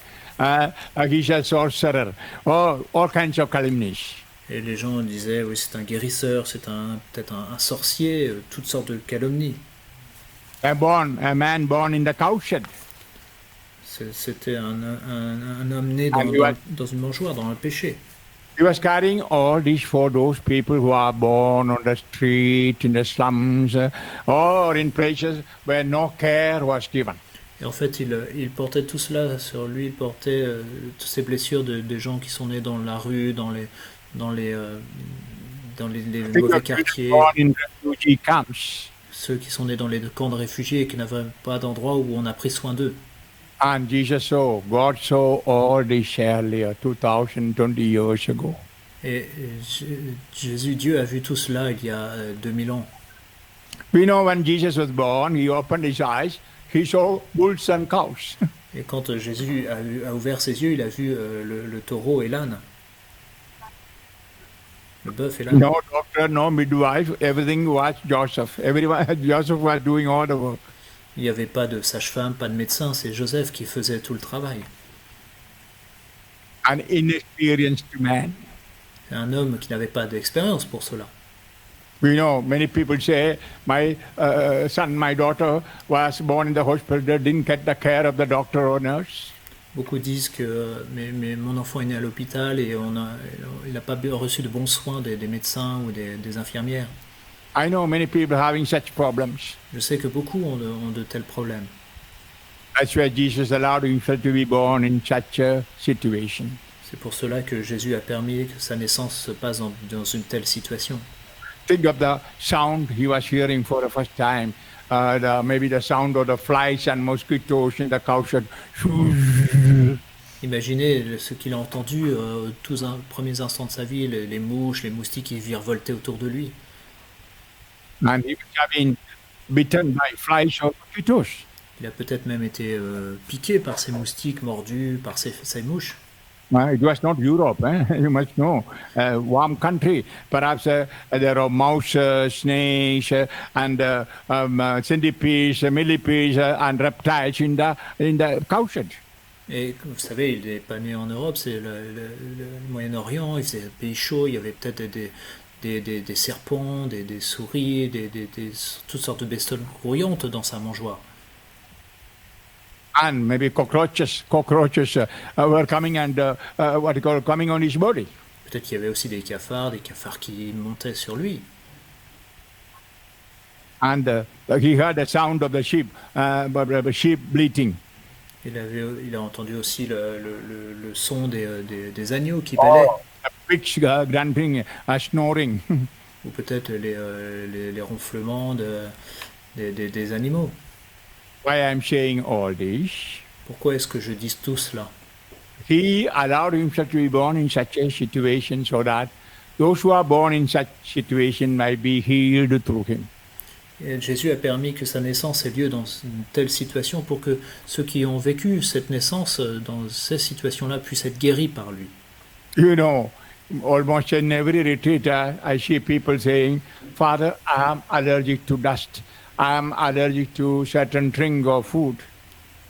he's a sorcerer, oh, all kinds of calumnies. Et les gens disaient, oui, c'est un guérisseur, c'est peut-être un sorcier, toutes sortes de calomnies. A man born in the cowshed. C'était un homme né dans une mangeoire, dans le péché. He was carrying all this for those people who are born on the street, in the slums, or in places where no care was given. Et en fait, il portait tout cela sur lui, il portait toutes ces blessures de gens qui sont nés dans la rue, dans les mauvais quartiers, ceux qui sont nés dans les camps de réfugiés et qui n'avaient pas d'endroit où on a pris soin d'eux. And God saw all this earlier, 2020 years ago. Et Dieu a vu tout cela il y a 2000 ans. We know when Jesus was born, he opened his eyes, he saw bulls and cows. Et quand Jésus a ouvert ses yeux, il a vu le taureau et l'âne. Le bœuf est là. No doctor, no midwife, everything was Joseph. Everyone, Joseph was doing all the work. Il n'y avait pas de sage-femme, pas de médecin, c'est Joseph qui faisait tout le travail. An inexperienced man. C'est un homme qui n'avait pas d'expérience pour cela. We know many people say, my son, my daughter was born in the hospital, they didn't get the care of the doctor or nurse. Beaucoup disent que mais mon enfant est né à l'hôpital et il n'a pas reçu de bons soins des médecins ou des infirmières. I know many people having such problems. Je sais que beaucoup ont de tels problèmes. That's why Jesus allowed himself to be born in such a situation. C'est pour cela que Jésus a permis que sa naissance se passe dans une telle situation. Think of the sound he was hearing for the first time. Maybe the sound of the flies and mosquitoes in the cowshed. Imaginez ce qu'il a entendu tous les premiers instants de sa vie, les mouches, les moustiques qui virevoltaient autour de lui. And he was having bitten by flies or mosquitoes. Il a peut-être même été piqué par ces moustiques, mordu par ces mouches. It was not Europe, you must know. Warm country. Perhaps there are mouse, snakes, and centipedes, millipedes, and reptiles in the cowshed. Et vous savez, il n'est pas né en Europe, c'est le Moyen-Orient, il faisait un pays chaud, il y avait peut-être des serpents, des souris, toutes sortes de bestioles grouillantes dans sa mangeoire. And maybe cockroaches were coming and coming on his body. Peut-être qu'il y avait aussi des cafards qui montaient sur lui. And he heard the sound of the sheep bleating. Il a entendu aussi le son des agneaux qui bêlaient. The pigs grunting, snoring. Ou peut-être les ronflements des animaux. Why I'm saying all this? Pourquoi est-ce que je dis tout cela? He allowed himself to be born in such a situation so that those who are born in such situation might be healed through him. Et Jésus a permis que sa naissance ait lieu dans une telle situation pour que ceux qui ont vécu cette naissance dans ces situations-là puissent être guéris par lui. You know, almost in every retreat, I see people saying, Father, I am allergic to dust. I am allergic to certain drink or food.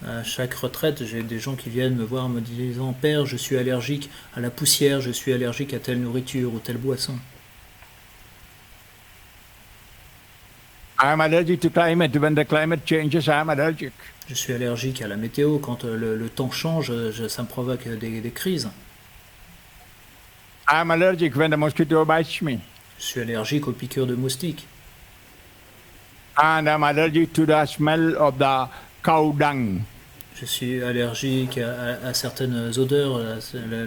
À chaque retraite, j'ai des gens qui viennent me voir me disant, Père, je suis allergique à la poussière, je suis allergique à telle nourriture ou telle boisson. I am allergic to climate. When the climate changes, I am allergic. Je suis allergique à la météo. Quand le temps change, ça me provoque des crises. I am allergic when the mosquito bites me. Je suis allergique aux piqûres de moustiques. And I'm allergic to the smell of the cow dung. Je suis allergique à certaines odeurs,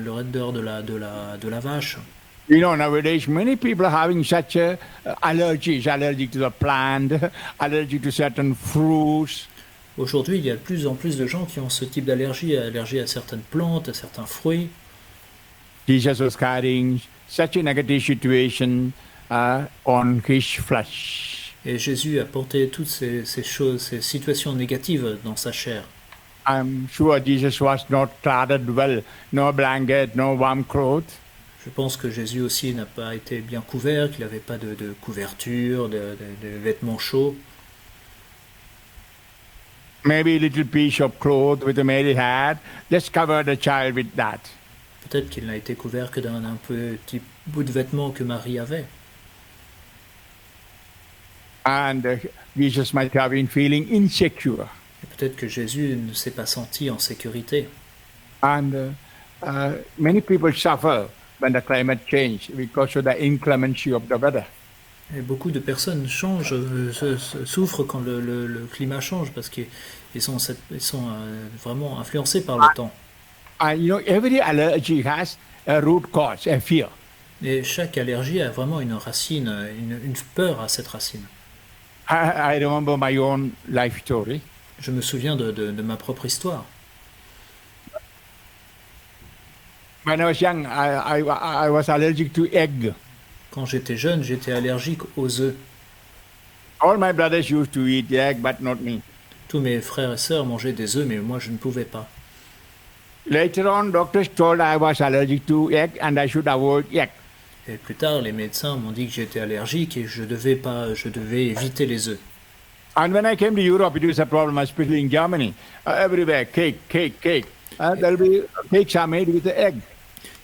l'odeur de la vache. You know, nowadays many people are having such allergies, allergic to the plant, allergic to certain fruits. Aujourd'hui, il y a de plus en plus de gens qui ont ce type d'allergie, allergie à certaines plantes, à certains fruits. Jesus was carrying such a negative situation on his flesh. Et Jésus a porté toutes ces choses, ces situations négatives dans sa chair. I'm sure Jesus was not cladded well, no blanket, no warm clothes. Je pense que Jésus aussi n'a pas été bien couvert, qu'il n'avait pas de couverture, de vêtements chauds. Maybe a little piece of cloth with a Mary had, just cover the child with that. Peut-être qu'il n'a été couvert que d'un petit bout de vêtement que Marie avait. And Jesus might have been feeling insecure. Et peut-être que Jésus ne s'est pas senti en sécurité. And many people suffer when the climate change because of the inclemency of the weather. Et beaucoup de personnes souffrent quand le climat change parce qu'ils sont vraiment influencés par le temps. You know, every allergy has a root cause, a fear. Et chaque allergie a vraiment une racine, une peur à cette racine. I remember my own life story. Je me souviens de ma propre histoire. When I was young, I was allergic to egg. Quand j'étais jeune, j'étais allergique aux œufs. All my brothers used to eat egg, but not me. Tous mes frères et sœurs mangeaient des œufs, mais moi je ne pouvais pas. Later on, doctors told I was allergic to egg and I should avoid egg. Et plus tard, les médecins m'ont dit que j'étais allergique et je devais éviter les œufs. And when I came to Europe, it was a problem, especially in Germany. Everywhere, cake, cake, cake. There'll be cakes are made with egg.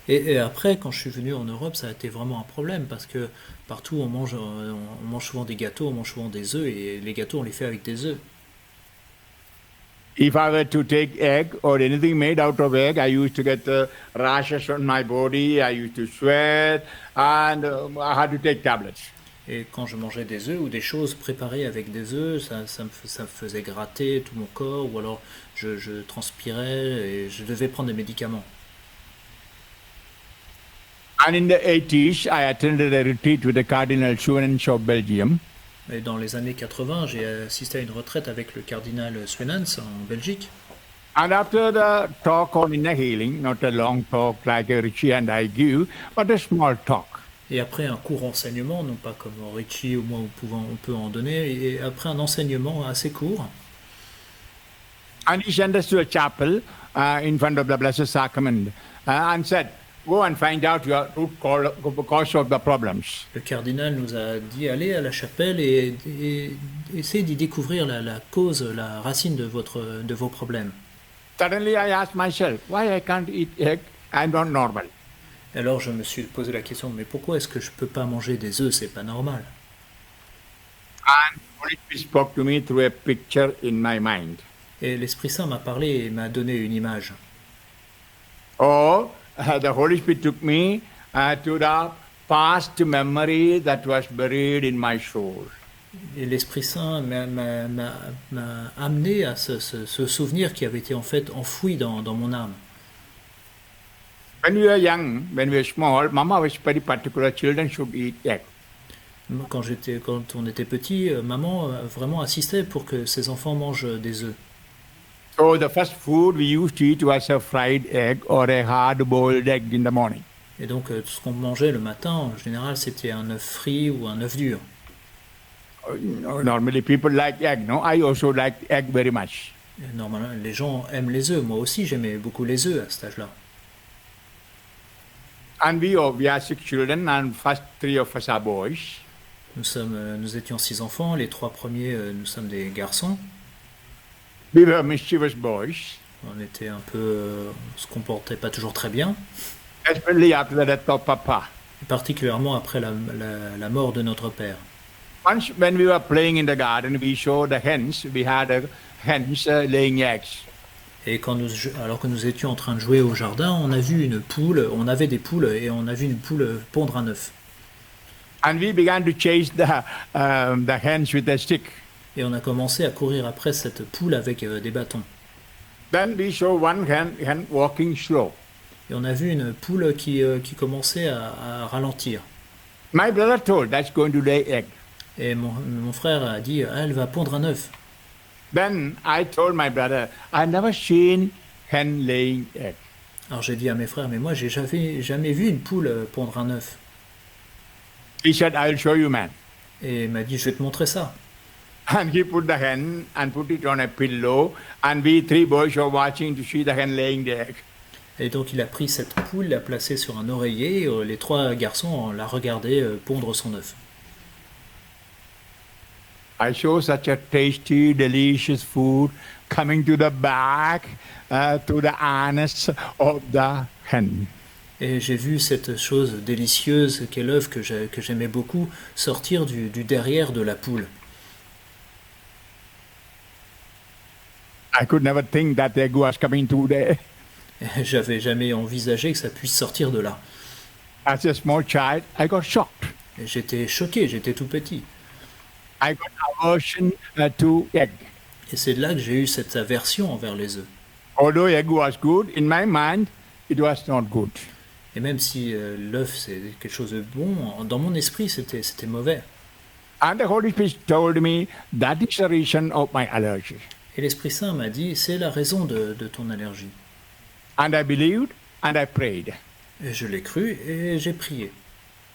Et après, quand je suis venu en Europe, ça a été vraiment un problème parce que partout on mange souvent des gâteaux, on mange souvent des œufs et les gâteaux on les fait avec des œufs. If I were to take egg or anything made out of egg, I used to get rashes on my body, I used to sweat, and I had to take tablets. Et quand je mangeais des œufs ou des choses préparées avec des œufs, ça me faisait gratter tout mon corps ou alors je transpirais et je devais prendre des médicaments. And in the 80s, I attended a retreat with the Cardinal Suenens of Belgium. Et dans les années 80, j'ai assisté à une retraite avec le cardinal Suenens en Belgique. And after the talk on inner healing, not a long talk like Richie and I give, but a small talk. Et après un court enseignement, non pas comme Richie ou moi on peut en donner, et après un enseignement assez court, And he sent us to a chapel in front of the Blessed Sacrament and said, go and find out your root cause of the problems. le cardinal nous a dit allez à la chapelle et essayez d'y découvrir la cause, la racine de vos problèmes. Suddenly I asked myself, why I can't eat egg? I'm not normal. Alors je me suis posé la question, mais pourquoi est-ce que je peux pas manger des œufs? C'est pas normal. And Holy Spirit spoke to me through a picture in my mind. Et l'Esprit Saint m'a parlé et m'a donné une image. Oh, the Holy Spirit took me to the past memory that was buried in my soul. Et l'Esprit Saint m'a amené à ce souvenir qui avait été en fait enfoui dans mon âme. When we were young, when we were small, Mama was very particular. Children should eat egg. Quand on était petit, maman vraiment insistait pour que ses enfants mangent des œufs. So the first food we used to eat was a fried egg or a hard-boiled egg in the morning. Et donc tout ce qu'on mangeait le matin, en général, c'était un œuf frit ou un œuf dur. Normally people like egg, no? I also like egg very much. Et normalement, les gens aiment les œufs. Moi aussi, j'aimais beaucoup les œufs à cet âge-là. And we are 6 children, and first 3 of us are boys. Nous étions 6 enfants. Les 3 premiers, nous sommes des garçons. We were mischievous boys, On était un peu, on se comportait pas toujours très bien, especially after the death of Papa. et particulièrement après la mort de notre père. Once when we were playing in the garden, we saw the hens. We had hens laying eggs. Et alors que nous étions en train de jouer au jardin, on avait des poules et on a vu une poule pondre un œuf. And we began to chase the hens with a stick. Et on a commencé à courir après cette poule avec des bâtons. Then we saw one hen walking slow. Et on a vu une poule qui commençait à ralentir. My brother told that's going to lay egg. Et mon frère a dit, ah, elle va pondre un œuf. Then I told my brother, I've never seen hen laying egg. Alors j'ai dit à mes frères, mais moi j'ai jamais vu une poule pondre un œuf. He said, I'll show you, man. Et il m'a dit, je vais te montrer ça. And he put the hen and put it on a pillow, and we 3 boys were watching to see the hen laying the egg. Et donc il a pris cette poule, l'a placée sur un oreiller, et les 3 garçons la regardaient pondre son œuf. I saw such a tasty, delicious food coming to the back, to the anus of the hen. Et j'ai vu cette chose délicieuse qu'est l'œuf que j'aimais beaucoup sortir du derrière de la poule. I could never think that egg was coming through there. Et j'avais jamais envisagé que ça puisse sortir de là. As a small child, I got shocked. Et j'étais choqué, j'étais tout petit. I got aversion to egg. Et c'est de là que j'ai eu cette aversion envers les œufs. Although egg was good, in my mind, it was not good. Et même si l'œuf c'est quelque chose de bon, dans mon esprit c'était mauvais. And the Holy Spirit told me that is the reason of my allergy. Et l'Esprit Saint m'a dit, c'est la raison de ton allergie. And I believed and I prayed. Et je l'ai cru et j'ai prié.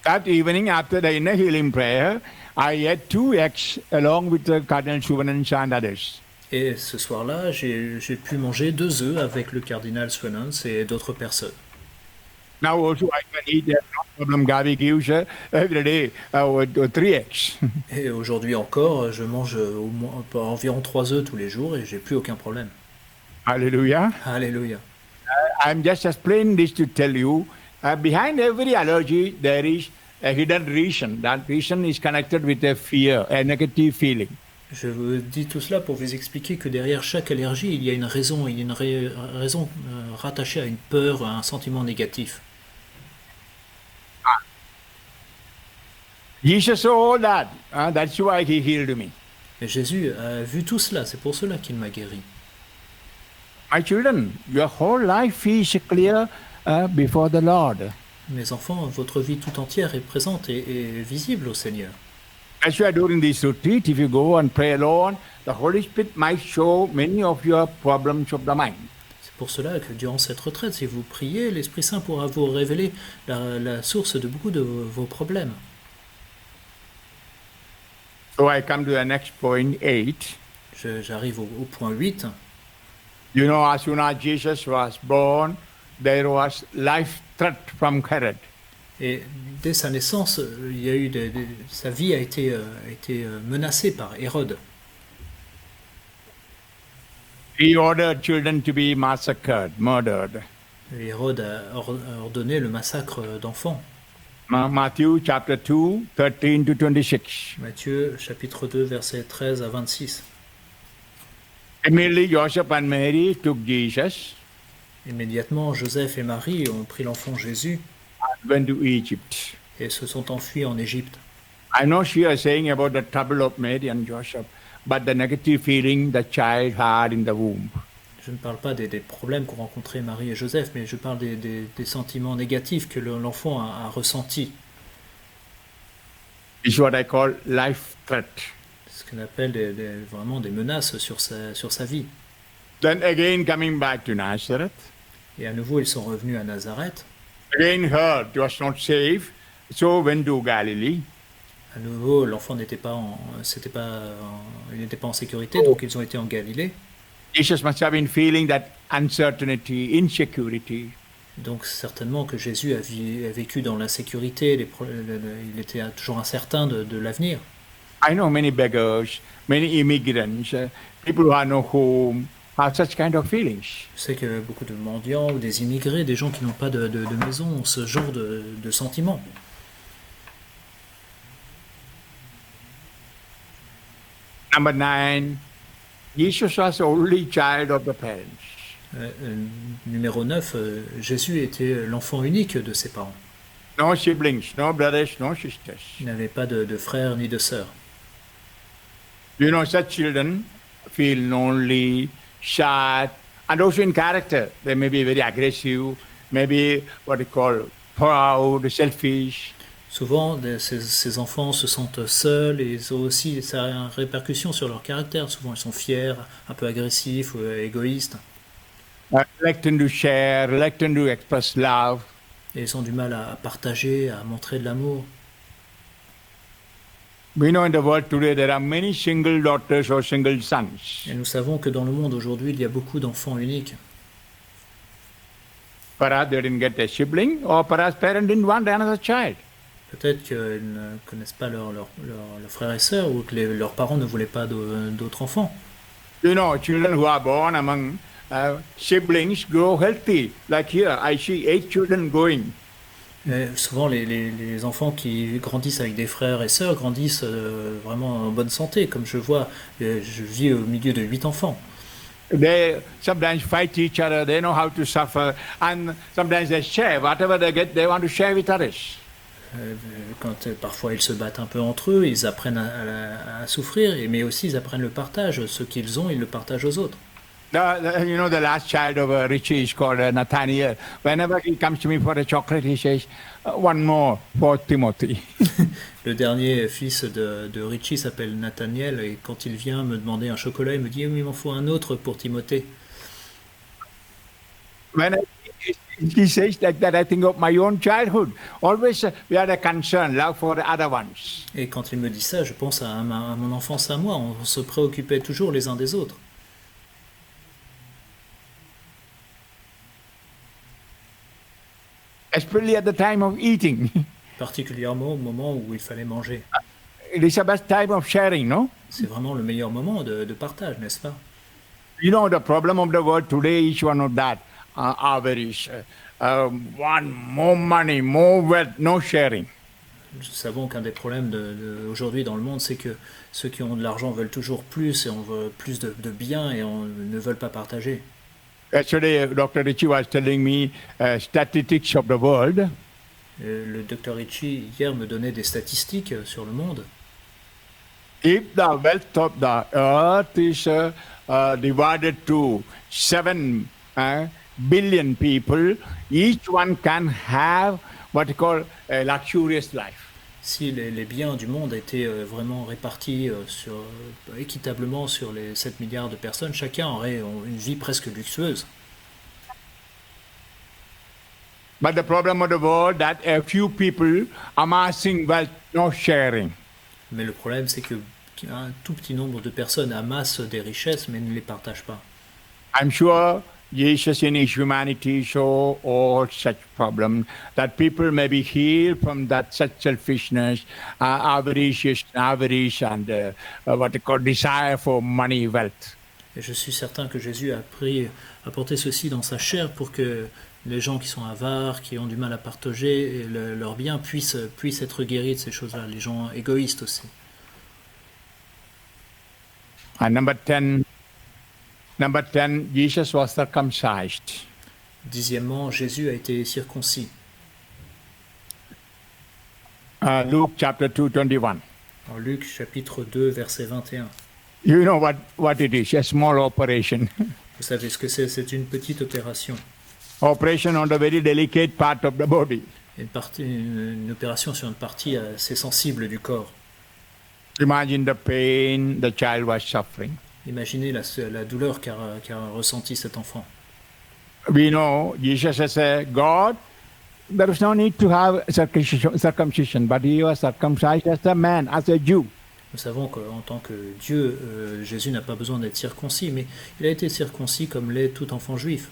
That evening, after the inner healing prayer, I ate 2 eggs along with the Cardinal Suenens and others. Et ce soir-là, j'ai pu manger 2 œufs avec le cardinal Suenens et d'autres personnes. Now also I can eat no problem. Gavi gives every day with 3 eggs. Et aujourd'hui encore, je mange au moins environ 3 œufs tous les jours et j'ai plus aucun problème. Hallelujah. Alléluia. I'm just explaining this to tell you, behind every allergy there is a hidden reason. That reason is connected with a fear, a negative feeling. Je vous dis tout cela pour vous expliquer que derrière chaque allergie, il y a une raison, il y a une raison rattachée à une peur, à un sentiment négatif. Jesus saw all that. That's why he healed me. Et Jésus a vu tout cela, c'est pour cela qu'il m'a guéri. My children, your whole life is clear before the Lord. Mes enfants, votre vie tout entière est présente et visible au Seigneur. As you are doing this retreat, if you go and pray alone, the Holy Spirit might show many of your problems of the mind. C'est pour cela que durant cette retraite, si vous priez, l'Esprit Saint pourra vous révéler la source de beaucoup de vos problèmes. So I come to the next point, 8. J'arrive au point 8. You know, as soon as Jesus was born, there was life threat from Herod. Et dès sa naissance, il y a eu sa vie a été menacée par Hérode. He ordered children to be massacred, murdered. Et Hérode a ordonné le massacre d'enfants. Matthew chapter 2, 13 to 26. Matthieu chapitre 2 versets 13 à 26. Immediately Joseph and Mary took Jesus Immédiatement, Joseph et Marie ont pris l'enfant Jésus and went to Egypt. et se sont enfuis en Égypte. I'm not here saying about the trouble of Mary and Joseph, but the negative feeling the child had in the womb. Je ne parle pas des problèmes qu'ont rencontrés Marie et Joseph, mais je parle des sentiments négatifs que l'enfant a ressentis. It's what I call life threat. Ce qu'on appelle vraiment des menaces sur sa vie. Then again coming back to Nazareth, Et à nouveau, ils sont revenus à Nazareth. again heard it was not safe, so went to Galilee. À nouveau, l'enfant n'était pas il n'était pas en sécurité, donc ils ont été en Galilée. Jesus must have been feeling that uncertainty, insecurity. Donc certainement que Jésus a vécu dans l'insécurité, il était toujours incertain de l'avenir. I know many beggars, many immigrants, people who have no home, have such kind of feelings. Je sais que beaucoup de mendiants ou des immigrés, des gens qui n'ont pas de maison, ont ce genre de sentiments. Number 9, Jesus was the only child of the parents. Numéro 9, Jésus était l'enfant unique de ses parents. No siblings, no brothers, no sisters. Il n'avait pas de frères ni de sœurs. You know, such children feel lonely, sad, and also in character. They may be very aggressive, maybe what you call proud, selfish. Souvent, ces enfants se sentent seuls et ils ont aussi ça a une répercussion sur leur caractère. Souvent, ils sont fiers, un peu agressifs, ou égoïstes. Reluctant to share, reluctant to express love. Et ils ont du mal à partager, à montrer de l'amour. We know in the world today there are many single daughters or single sons. Et nous savons que dans le monde aujourd'hui, il y a beaucoup d'enfants uniques. Perhaps they didn't get a sibling, or perhaps parents didn't want another child. Peut-être qu'ils ne connaissent pas leurs frères et sœurs ou que leurs parents ne voulaient pas d'autres enfants. You know, children who are born among siblings grow healthy. Like here, I see 8 children growing. Et souvent, les enfants qui grandissent avec des frères et sœurs grandissent vraiment en bonne santé. Comme je vois, je vis au milieu de 8 enfants. They sometimes fight each other, they know how to suffer, and sometimes they share. Whatever they get, they want to share with others. Quand parfois ils se battent un peu entre eux, ils apprennent à souffrir, mais aussi ils apprennent le partage. Ce qu'ils ont, ils le partagent aux autres. You know, the last child of Richie is called Nathaniel. Whenever he comes to me for a chocolate, he says, one more for Timothy. Le dernier fils de Richie s'appelle Nathaniel, et quand il vient me demander un chocolat, il me dit oui, il m'en faut un autre pour Timothée. When he says like that, I think of my own childhood. Always we had a concern, love for the other ones. Et quand il me dit ça, je pense à mon enfance à moi. On se préoccupait toujours les uns des autres. especially at the time of eating. particulièrement au moment où il fallait manger. It is the best time of sharing, no? C'est vraiment le meilleur moment de partage, n'est-ce pas? You know, the problem of the world today is one of that avarice. Want more money, more wealth, no sharing. Nous savons qu'un des problèmes aujourd'hui dans le monde, c'est que ceux qui ont de l'argent veulent toujours plus et on veut plus de biens et on ne veulent pas partager. Yesterday, Dr. Ritchie was telling me statistics of the world. Le docteur Ritchie, hier, me donnait des statistiques sur le monde. If the wealth of the earth is divided to 7 billion people, each one can have what you call a luxurious life. Si les biens du monde étaient vraiment répartis équitablement sur les 7 milliards de personnes, chacun aurait une vie presque luxueuse. But the problem of the world that a few people amassing wealth, no sharing. Mais le problème, c'est qu'un tout petit nombre de personnes amassent des richesses, mais ne les partagent pas. I'm sure Jesus in his humanity saw all such problems, that people may be healed from that such selfishness, avarice, and what they call desire for money, wealth. Et je suis certain que Jésus a porté ceci dans sa chair pour que les gens qui sont avares, qui ont du mal à partager leurs biens puissent être guéris de ces choses-là, les gens égoïstes aussi. And number 10, Jesus was circumcised. Dixièmement, Jésus a été circoncis. Luke chapter 2, 21. En Luc chapitre 2, verset 21. You know what it is, a small operation. Vous savez ce que c'est une petite opération. Operation on the very delicate part of the body. Une opération sur une partie assez sensible du corps. Imagine the pain the child was suffering. Imaginez la douleur qu'a ressenti cet enfant. We know Jesus as a God. There is no need to have circumcision, but he was circumcised as a man, as a Jew. Nous savons qu'en tant que Dieu, Jésus n'a pas besoin d'être circoncis, mais il a été circoncis comme l'est tout enfant juif.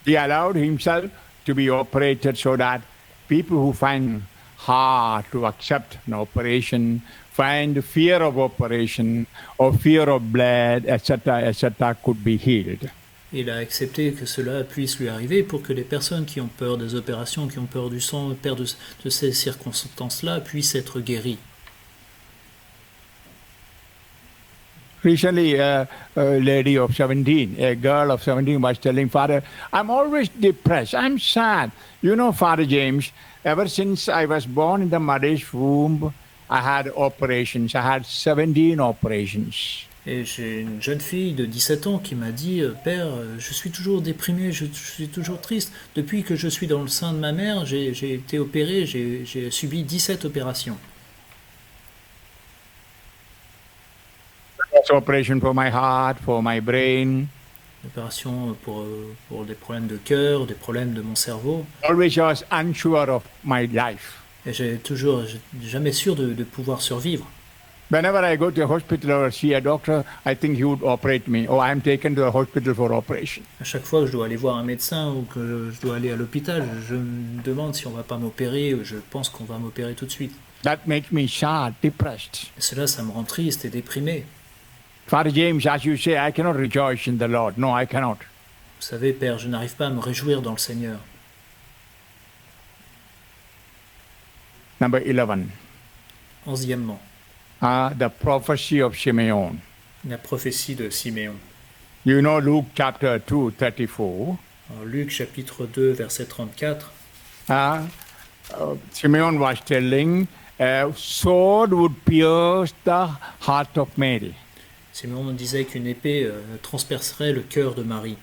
He allowed himself to be operated so that people who find hard to accept an operation, find fear of operation or fear of blood, etc., could be healed. Il a accepté que cela puisse lui arriver pour que les personnes qui ont peur des opérations, qui ont peur du sang, peur de ces circonstances-là, puissent être guéries. Recently, a lady of 17, a girl of 17 was telling Father, I'm always depressed, I'm sad. You know, Father James, ever since I was born in the mother's womb, I had operations. I had 17 operations. Et j'ai une jeune fille de 17 ans qui m'a dit « Père, je suis toujours déprimé, je suis toujours triste. Depuis que je suis dans le sein de ma mère, j'ai été opéré, j'ai subi 17 opérations. » Operation for my heart, for my brain. Opération pour des problèmes de cœur, des problèmes de mon cerveau. Always I was unsure of my life. Et j'ai jamais sûr de pouvoir survivre. Whenever I go to a hospital or see a doctor, I think he would operate me. Oh, I'm taken to the hospital for operation. À chaque fois que je dois aller voir un médecin ou que je dois aller à l'hôpital, je me demande si on va pas m'opérer ou je pense qu'on va m'opérer tout de suite. That makes me sad, depressed. Et cela, ça me rend triste et déprimé. Father James, as you say, I cannot rejoice in the Lord. No, I cannot. Vous savez, Père, je n'arrive pas à me réjouir dans le Seigneur. Number 11. 11e. The prophecy of Simeon. La prophétie de Siméon. You know Luke chapter 2, 34. En Luc chapitre 2, verset 34. Simeon was telling, a sword would pierce the heart of Mary. Siméon disait qu'une épée transpercerait le cœur de Marie.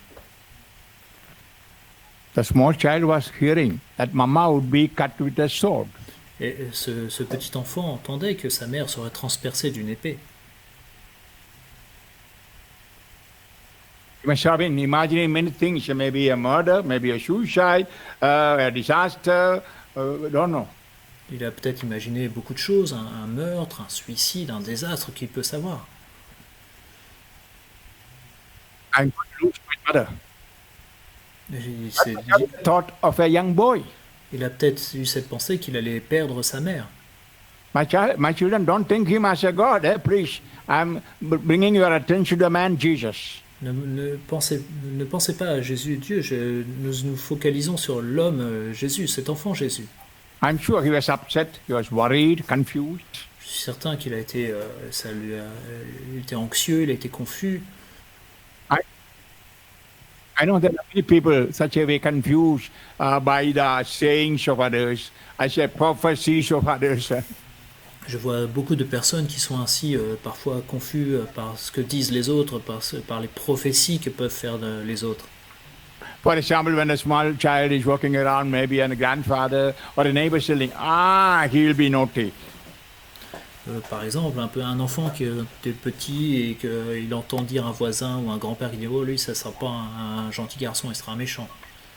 The small child was hearing that Mama would be cut with a sword. Et ce petit enfant entendait que sa mère serait transpercée d'une épée. You must have been imagining many things, maybe a murder, maybe a suicide, a disaster, don't know. Il a peut-être imaginé beaucoup de choses, un meurtre, un suicide, un désastre qu'il peut savoir. I'm going to lose my mother. Il s'est dit, Thought of a young boy. Il a peut-être eu cette pensée qu'il allait perdre sa mère. My children, don't think him as a God. Please, I'm bringing your attention to the man Jesus. Ne pensez pas à Jésus Dieu, nous nous focalisons sur l'homme Jésus, cet enfant Jésus. I'm sure he was upset, he was worried, confused. Je suis certain qu'il a été, il était anxieux, il a été confus. I know there are many people such a way confused by the sayings of others, I say prophecies of others. Je vois beaucoup de personnes qui sont ainsi parfois confus par ce que disent les autres, par les prophéties que peuvent faire les autres. For example, when a small child is walking around, maybe a grandfather or a neighbor telling, he'll be naughty. Par exemple, un enfant qui est petit et qu'il entend dire un voisin ou un grand-père qui dit « Oh, lui, ça ne sera pas un gentil garçon, il sera un méchant. »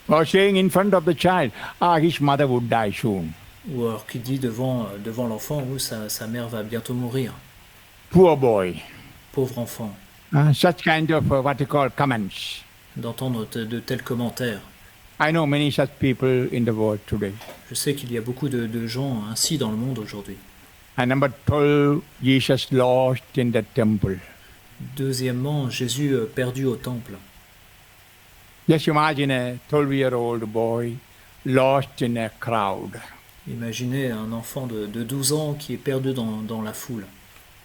Or saying in front of the child, his mother would die soon. Ou alors qui dit devant l'enfant « Oh, sa mère va bientôt mourir. » Poor boy. Pauvre enfant. Such kind of what you call comments. D'entendre de tels commentaires. I know many such people in the world today. Je sais qu'il y a beaucoup de gens ainsi dans le monde aujourd'hui. And number 12, Jesus lost in the temple. Deuxièmement, Jésus perdu au temple. Just imagine a 12-year-old boy lost in a crowd. Imaginez un enfant de 12 ans qui est perdu dans la foule.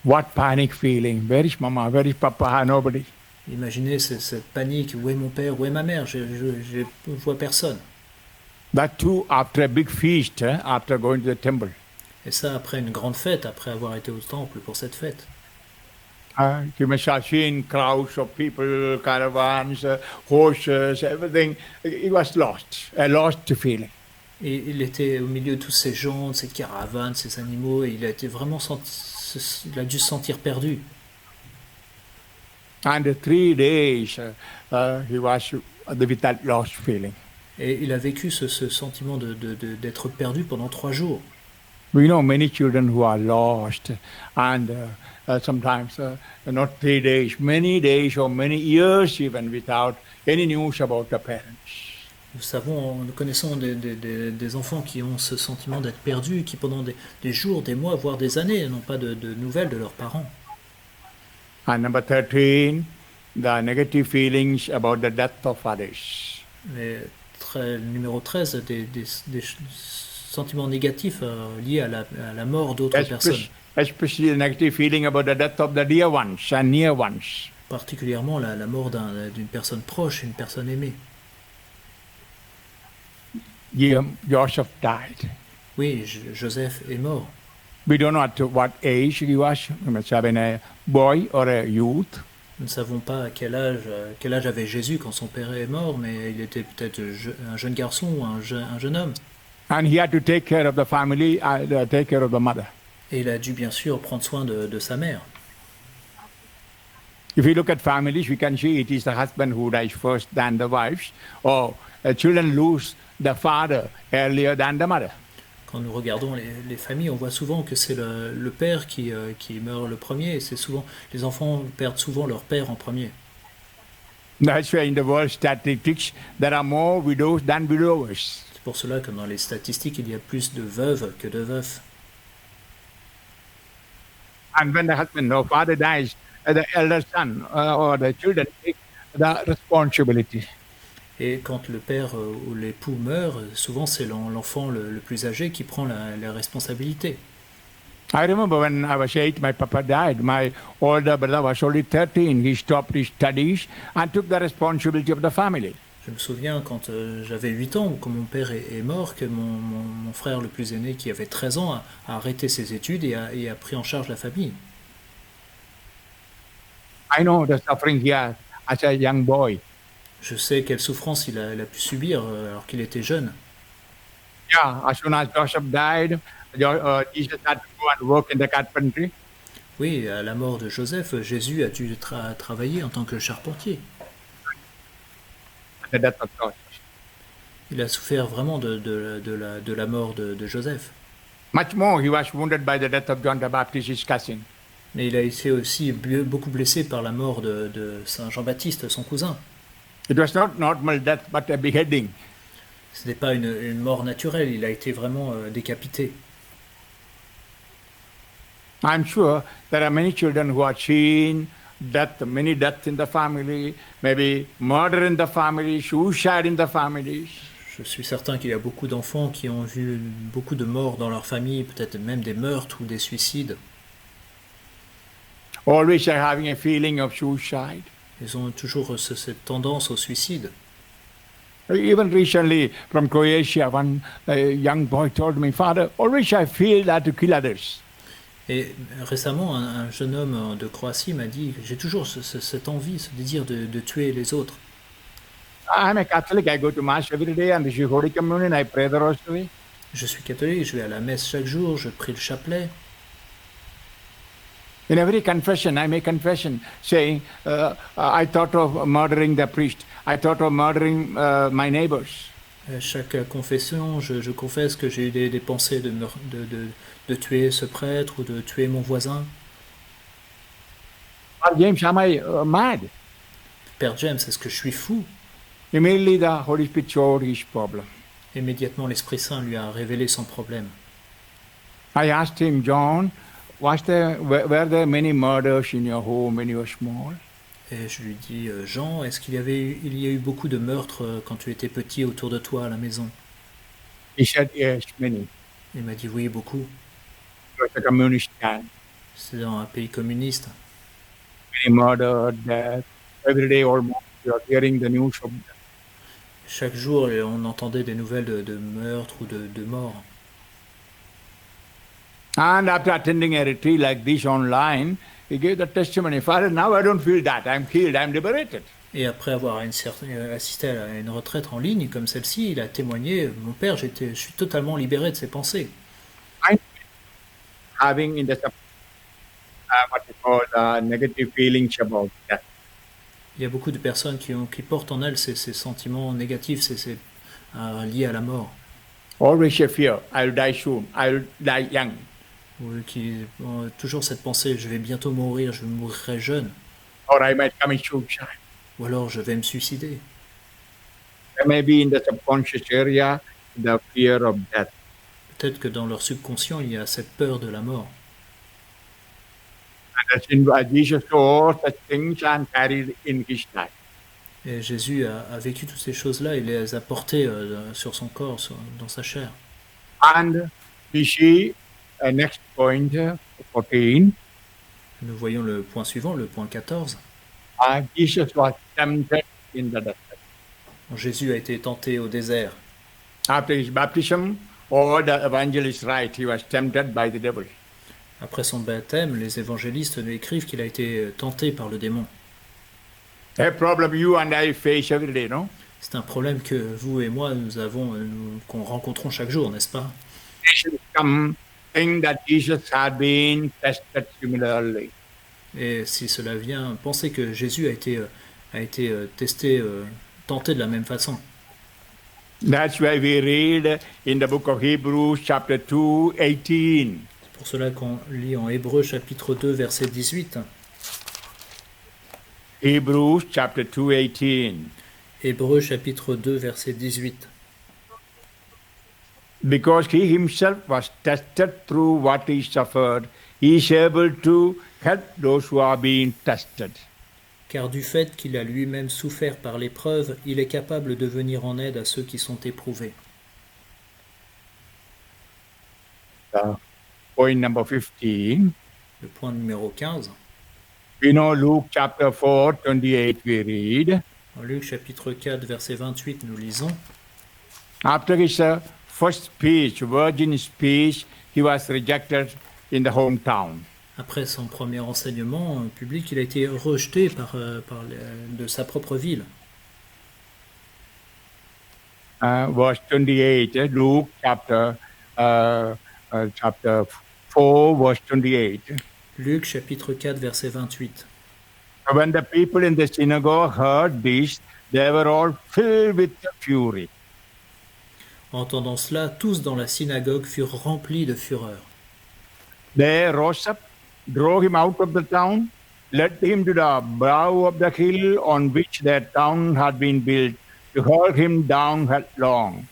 What panic feeling. Where is mama? Where is papa? Nobody. Imaginez cette panique. Où est mon père? Où est ma mère? Je vois personne. That too after a big feast, after going to the temple. Et ça après une grande fête, après avoir été au temple pour cette fête. You must have seen crowds of people, caravans, horses, everything. He was lost, a lost feeling. Et il était au milieu de tous ces gens, de ces caravanes, ces animaux, et il a été vraiment il a dû se sentir perdu. And 3 days he was with that lost feeling. Et il a vécu ce sentiment d'être perdu pendant 3 jours. We know many children who are lost, and sometimes not 3 days, many days or many years even without any news about the parents. Nous connaissons des enfants qui ont ce sentiment d'être perdus, qui pendant des jours, des mois, voire des années, n'ont pas de nouvelles de leurs parents. And number 13, the negative feelings about the death of others. Mais numéro 13, des sentiments négatifs liés à la mort d'autres personnes. Especially the negative feeling about the death of the dear ones and near ones. Particulièrement la mort d'une personne proche, une personne aimée. Joseph died. Oui, Joseph est mort. We don't know at what age he was. He must have been a boy or a youth. Nous ne savons pas à quel âge avait Jésus quand son père est mort, mais il était peut-être un jeune garçon ou un jeune homme. And he had to take care of the family, take care of the mother. Et il a dû bien sûr prendre soin de sa mère. If you look at families, we can see it is the husband who dies first than the wives, or children lose the father earlier than the mother. Quand nous regardons les familles, on voit souvent que c'est le père qui meurt le premier, et c'est souvent les enfants perdent souvent leur père en premier. That's why in the world statistics there are more widows than widowers. C'est pour cela que dans les statistiques, il y a plus de veuves que de veufs. And when the husband or father dies, the elder son or the children take the responsibility. Et quand le père ou l'époux meurt, souvent c'est l'enfant le plus âgé qui prend la responsabilité. I remember when I was 8, my papa died. My older brother was only 13. He stopped his studies and took the responsibility of the family. Je me souviens quand j'avais 8 ans, quand mon père est mort, que mon frère le plus aîné, qui avait 13 ans, a arrêté ses études et a pris en charge la famille. I know the suffering here as a young boy. Je sais quelle souffrance il a pu subir alors qu'il était jeune. Yeah, as soon as Joseph died, Jesus had to go and work in the carpentry. Oui, à la mort de Joseph, Jésus a dû travailler en tant que charpentier. The death of Joseph. Il a souffert vraiment de la mort de Joseph. Much more, he was wounded by the death of John the Baptist, his cousin. Mais il a été aussi beaucoup blessé par la mort de Saint Jean-Baptiste, son cousin. It was not normal death, but a beheading. Ce n'est pas une mort naturelle, il a été vraiment décapité. I'm sure there are many children who are seen death, many deaths in the family, maybe murder in the family, suicide in the families. Je suis certain qu'il y a beaucoup d'enfants qui ont vu beaucoup de morts dans leur famille, peut-être même des meurtres ou des suicides. Always are having a feeling of suicide. Ils ont toujours cette tendance au suicide. Even recently from Croatia, one young boy told me, Father, always I feel that to kill others. Et récemment, un jeune homme de Croatie m'a dit « J'ai toujours cette envie, ce désir de tuer les autres. I'm a Catholic. I go to Mass every day and receive Holy Communion. I pray the Rosary. Je suis catholique, je vais à la messe chaque jour, je prie le chapelet. In every confession, I make confession saying, I thought of murdering the priest. I thought of murdering my neighbors. Chaque confession, je confesse que j'ai eu des pensées de tuer ce prêtre ou de tuer mon voisin. James, am I mad? Père James, est-ce que je suis fou? Immediately the Holy Spirit showed his problem. Immédiatement, l'Esprit Saint lui a révélé son problème. I asked him, John, were there many murders in your home when you were small? Et je lui dis, Jean, est-ce qu'il y a eu beaucoup de meurtres quand tu étais petit autour de toi à la maison? He said, yes, many. Il m'a dit oui, beaucoup. It was a communist time. C'est dans un pays communiste. Many murder, death. Every day almost you are hearing the news of death. Chaque jour, on entendait des nouvelles de meurtres ou de morts. And after attending a retreat like this online, he gave the testimony, Father, now I don't feel that. I'm healed, I'm liberated. Et après avoir assisté à une retraite en ligne comme celle-ci, il a témoigné, mon père, je suis totalement libéré de ces pensées. Having in the what we call negative feelings about death. Il y a beaucoup de personnes qui portent en elles ces sentiments négatifs, liés à la mort. Always a fear, I'll die soon, I'll die young. Ou qui ont toujours cette pensée, je vais bientôt mourir, je mourrai jeune. Or I might commit suicide. Ou alors je vais me suicider. There may be in the subconscious area the fear of death. Peut-être que dans leur subconscient, il y a cette peur de la mort. And Jesus saw such things and carried in his life. Et Jésus a vécu toutes ces choses-là, il les a portées sur son corps, dans sa chair. And we see next point, 14. Nous voyons le point suivant, le point 14. Jesus was tempted in the desert. Jésus a été tenté au désert. After his baptism, all the evangelists write he was tempted by the devil. Après son baptême, les évangélistes nous écrivent qu'il a été tenté par le démon. A problem you and I face every day, no? C'est un problème que vous et moi, qu'on rencontrons chaque jour, n'est-ce pas? Come think that Jesus had been tested similarly. Et si cela vient, pensez que Jésus a été testé, tenté de la même façon. That's why we read in the book of Hebrews, chapter 2, 18. C'est pour cela qu'on lit en Hébreux chapitre 2, verset 18. Hebrews, chapter 2, 18. Hébreux chapitre 2, verset 18. Because he himself was tested through what he suffered, he is able to help those who are being tested. Car du fait qu'il a lui-même souffert par l'épreuve, il est capable de venir en aide à ceux qui sont éprouvés. Point number 15. Le point numéro 15. We know Luke chapter 4, 28 we read. En Luc chapitre 4, verset 28, nous lisons. After his first speech, virgin speech, he was rejected in the hometown. Après son premier enseignement public, il a été rejeté de sa propre ville. Verse 28, Luke chapter 4, verse 28. Luc chapitre 4, verset 28. When the people in the synagogue heard this, they were all filled with fury. Entendant cela, tous dans la synagogue furent remplis de fureur. They rose up, drove him out of the town, led him to the brow of the hill on which their town had been built, to hurl him down headlong.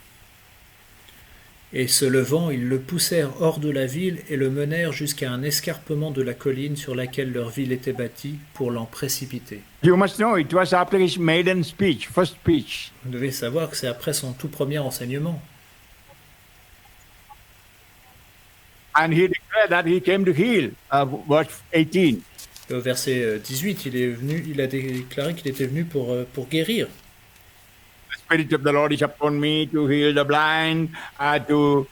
Et se levant, ils le poussèrent hors de la ville et le menèrent jusqu'à un escarpement de la colline sur laquelle leur ville était bâtie pour l'en précipiter. You must know it was after his maiden speech, first speech. Vous devez savoir que c'est après son tout premier enseignement. And he declared that he came to heal, verse 18. Et au verset 18, il a déclaré qu'il était venu pour guérir. The Spirit of the Lord is upon me to heal the blind, to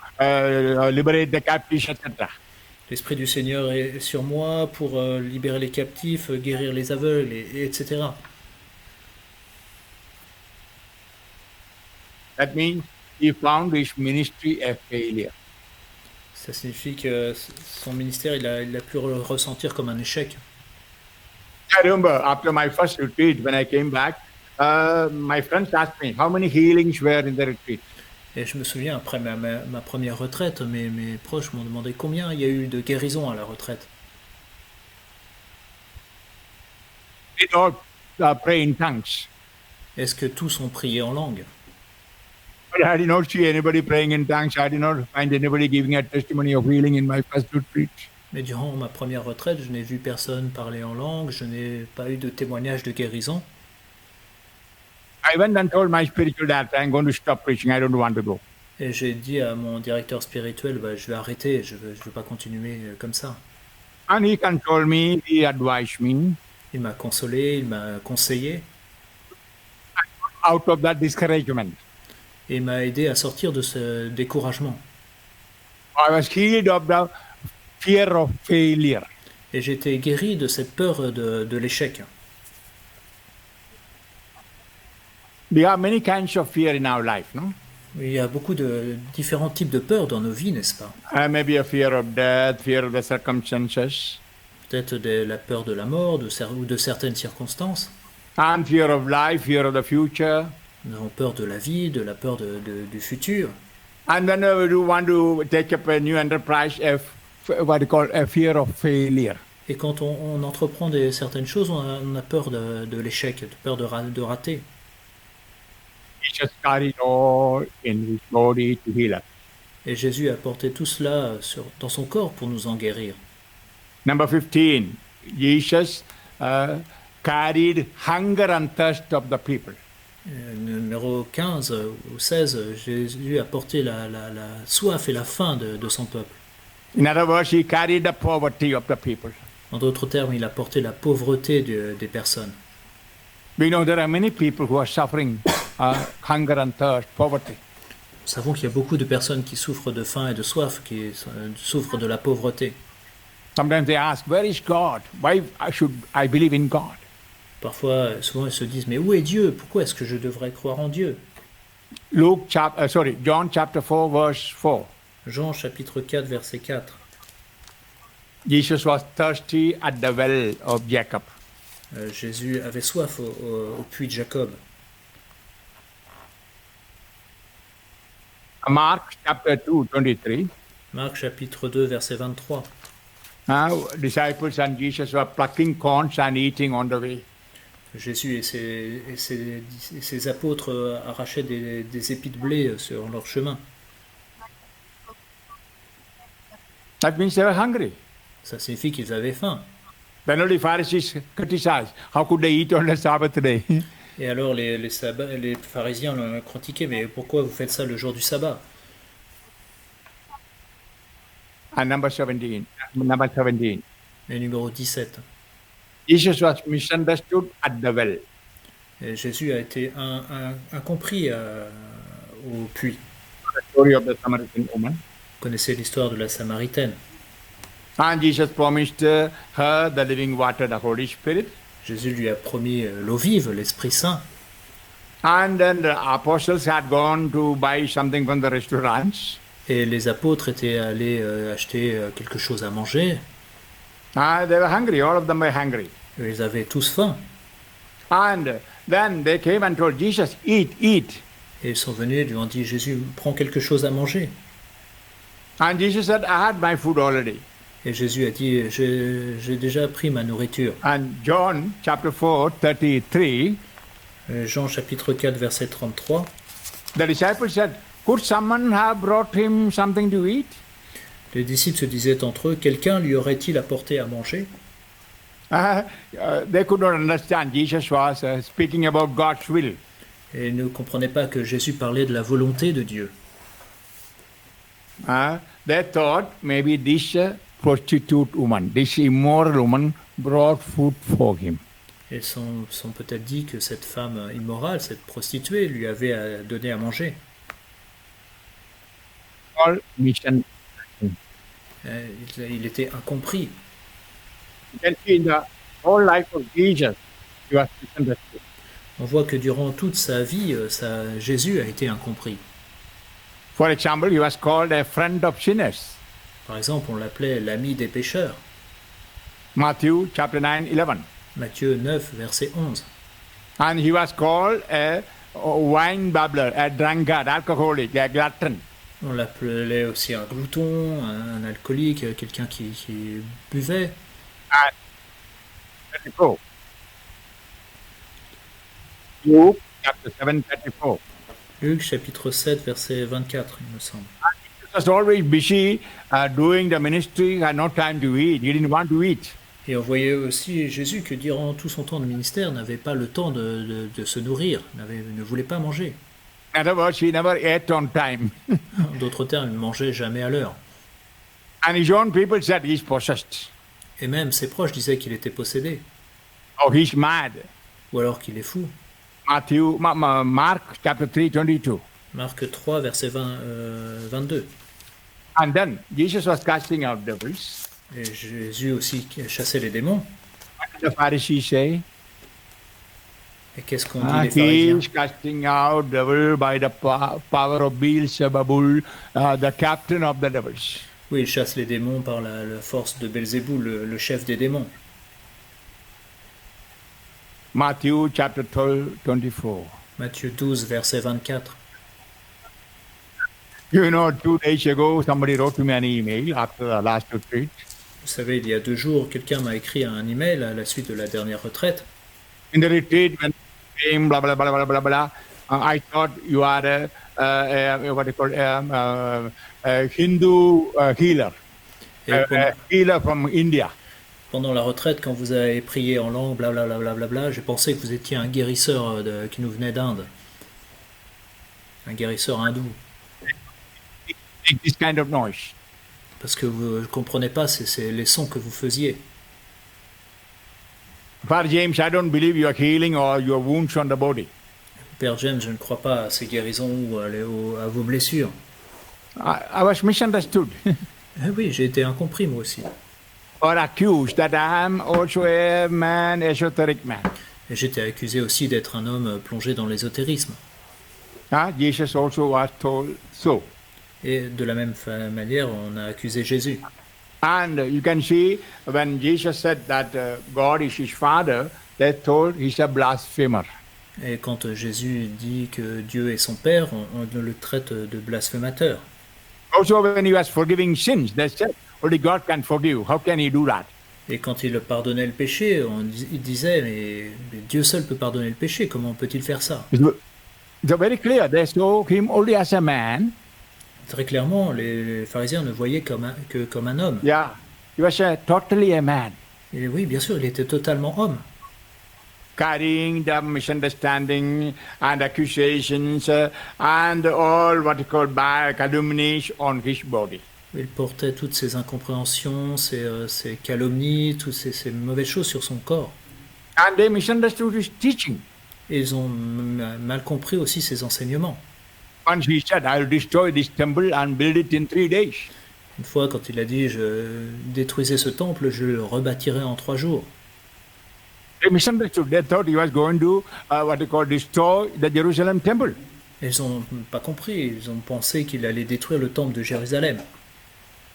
liberate the captives, etc. L'Esprit du Seigneur est sur moi pour libérer les captifs, guérir les aveugles, etc. That means he found his ministry a failure. Ça signifie que son ministère, il a pu le ressentir comme un échec. I remember after my first retreat, when I came back, my friends asked me how many healings were in the retreat. Et je me souviens, après ma première retraite, mes proches m'ont demandé combien il y a eu de guérisons à la retraite. They all pray in tongues. Est-ce que tous ont prié en langue? But I did not see anybody praying in tongues. I did not find anybody giving a testimony of healing in my first retreat. Mais durant ma première retraite, je n'ai vu personne parler en langue, je n'ai pas eu de témoignage de guérison. I went and told my spiritual director, I'm going to stop preaching. I don't want to go. Et j'ai dit à mon directeur spirituel, je vais arrêter, je veux pas continuer comme ça. And he consoled me. He advised me. Il m'a consolé, il m'a conseillé, Out of that discouragement, et il m'a aidé à sortir de ce découragement. I was healed of the fear of failure. Et j'ai été guéri de cette peur de l'échec. We have many kinds of fear in our life, no? Il y a beaucoup de différents types de peurs dans nos vies, n'est-ce pas? Maybe a fear of death, fear of the circumstances, Peut-être la peur de la mort ou de certaines circonstances. and fear of life, fear of the future. Nous avons peur de la vie, de la peur du futur. And whenever you want to take up a new enterprise, what you call a fear of failure. Et quand on entreprend certaines choses, on a peur de l'échec, de peur de rater. Jesus carried all in his body to heal us. Et Jésus a porté tout cela dans son corps pour nous en guérir. Number 15, Jesus carried hunger and thirst of the people. Numéro 15 ou 16, Jésus a porté la soif et la faim de son peuple. In other words, he carried the poverty of the people. En d'autres termes, il a porté la pauvreté des personnes. We know there are many people who are suffering hunger and thirst, poverty. Nous savons qu'il y a beaucoup de personnes qui souffrent de faim et de soif, qui souffrent de la pauvreté. Sometimes they ask, where is God? Why should I believe in God? Parfois, souvent, ils se disent, mais où est Dieu? Pourquoi est-ce que je devrais croire en Dieu? John chapter 4, verse 4. Jean chapitre 4, verset 4. Jesus was thirsty at the well of Jacob. Jésus avait soif au puits de Jacob. Mark chapter 2, 23. Marc chapitre 2, verset 23. Disciples and Jesus were plucking corns and eating on the way. Jésus et ses apôtres arrachaient des épis de blé sur leur chemin. That means they were hungry. Ça signifie qu'ils avaient faim. Then only Pharisees criticized. How could they eat on the Sabbath day? Et alors les pharisiens l'ont critiqué, mais pourquoi vous faites ça le jour du sabbat? And number 17. Et numéro 17. Jesus was misunderstood at the well. Et Jésus a été incompris au puits. The story of the Samaritan woman. Vous connaissez l'histoire de la Samaritaine. And Jesus promised her the living water, the Holy Spirit. Jésus lui a promis l'eau vive, l'Esprit Saint. And then the apostles had gone to buy something from the restaurants. Et les apôtres étaient allés acheter quelque chose à manger. They were hungry. All of them were hungry. Ils avaient tous faim. And then they came and told Jesus, eat, eat. Et ils sont venus et lui ont dit, Jésus, prends quelque chose à manger. And Jesus said, I had my food already. Et Jésus a dit, j'ai déjà pris ma nourriture. And John chapter 4, 33, Jean chapitre 4, verset 33. the disciples said, Could someone have brought him something to eat? Les disciples se disaient entre eux, quelqu'un lui aurait-il apporté à manger? They could not understand. Jesus was speaking about God's will. Et ils ne comprenaient pas que Jésus parlait de la volonté de Dieu. They thought maybe this prostitute woman, this immoral woman, brought food for him. Ils sont peut-être dit que cette femme immorale, cette prostituée, lui avait donné à manger. All mission. Il était incompris. You can see in the whole life of Jesus, he was misunderstood. On voit que durant toute sa vie, Jésus a été incompris. For example, he was called a friend of sinners. Par exemple, on l'appelait l'ami des pécheurs. Matthew chapter 9, 11. Matthieu 9, verset 11. And he was called a wine babbler, a drunkard, alcoholic, a glutton. On l'appelait aussi un glouton, un alcoolique, quelqu'un qui buvait. And 34. Luke chapter 7, 34. Luc chapitre 7, verset 24, il me semble. Jesus was always busy doing the ministry, had no time to eat. He didn't want to eat. Et on voyait aussi Jésus que durant tout son temps de ministère n'avait pas le temps de se nourrir, ne voulait pas manger. In other words, he never ate on time. En d'autres termes, il ne mangeait jamais à l'heure. And his own people said he's possessed. Et même ses proches disaient qu'il était possédé, Oh, he's mad. ou alors qu'il est fou. Mark chapter 3, 22. Marc 3, verset 22. And then Jesus was casting out devils. Et Jésus aussi chassait les démons. What did the Pharisees say? Et qu'est-ce qu'on dit les pharisiens? He is casting out devil by the power of Beelzebul, the captain of the devils. Oui, il chasse les démons par la force de Belzéboul, le chef des démons. Matthew chapter 12, 24. Matthieu 12, verset 24. You know, 2 days ago, somebody wrote to me an email after the last retreat. Vous savez, il y a 2 jours, quelqu'un m'a écrit un email à la suite de la dernière retraite. In the retreat, when came, blah, blah, blah, blah, blah, blah, I thought you are what do you call a Hindu healer, Et a healer from India. pendant la retraite, quand vous avez prié en langue, blablabla, j'ai pensé que vous étiez un guérisseur qui nous venait d'Inde. Un guérisseur hindou. Make this kind of noise. Parce que vous ne comprenez pas, c'est les sons que vous faisiez. Father James, I don't believe you are healing or your wounds on the body. Père James, je ne crois pas à ces guérisons ou à vos blessures. I was misunderstood Eh oui, j'ai été incompris moi aussi. or accused that I am also a man, esoteric man. Et j'étais accusé aussi d'être un homme plongé dans l'ésotérisme. Jesus also was told so. Et de la même manière, on a accusé Jésus. And you can see when Jesus said that God is his father, they told he's a blasphemer. Et quand Jésus dit que Dieu est son Père, on le traite de blasphémateur. Also when he was forgiving sins, they said only God can forgive. How can he do that? Et quand il pardonnait le péché, il disait, mais Dieu seul peut pardonner le péché, comment peut-il faire ça? It's very clear. They saw him only as a man. Très clairement, les pharisiens le voyaient que comme un homme. Yeah, he was totally a man, Et oui, bien sûr, il était totalement homme. carrying the misunderstanding and accusations and all what you call bad calumnies on his body. Il portait toutes ces incompréhensions, ces calomnies, toutes ces mauvaises choses sur son corps. And they misunderstood his teaching. Et ils ont mal compris aussi ses enseignements. Once he said, I'll destroy this temple and build it in 3 days. Une fois, quand il a dit, je détruisais ce temple, je le rebâtirai en 3 jours. They misunderstood. They thought he was going to what you call destroy the Jerusalem temple. Et ils n'ont pas compris, ils ont pensé qu'il allait détruire le temple de Jérusalem.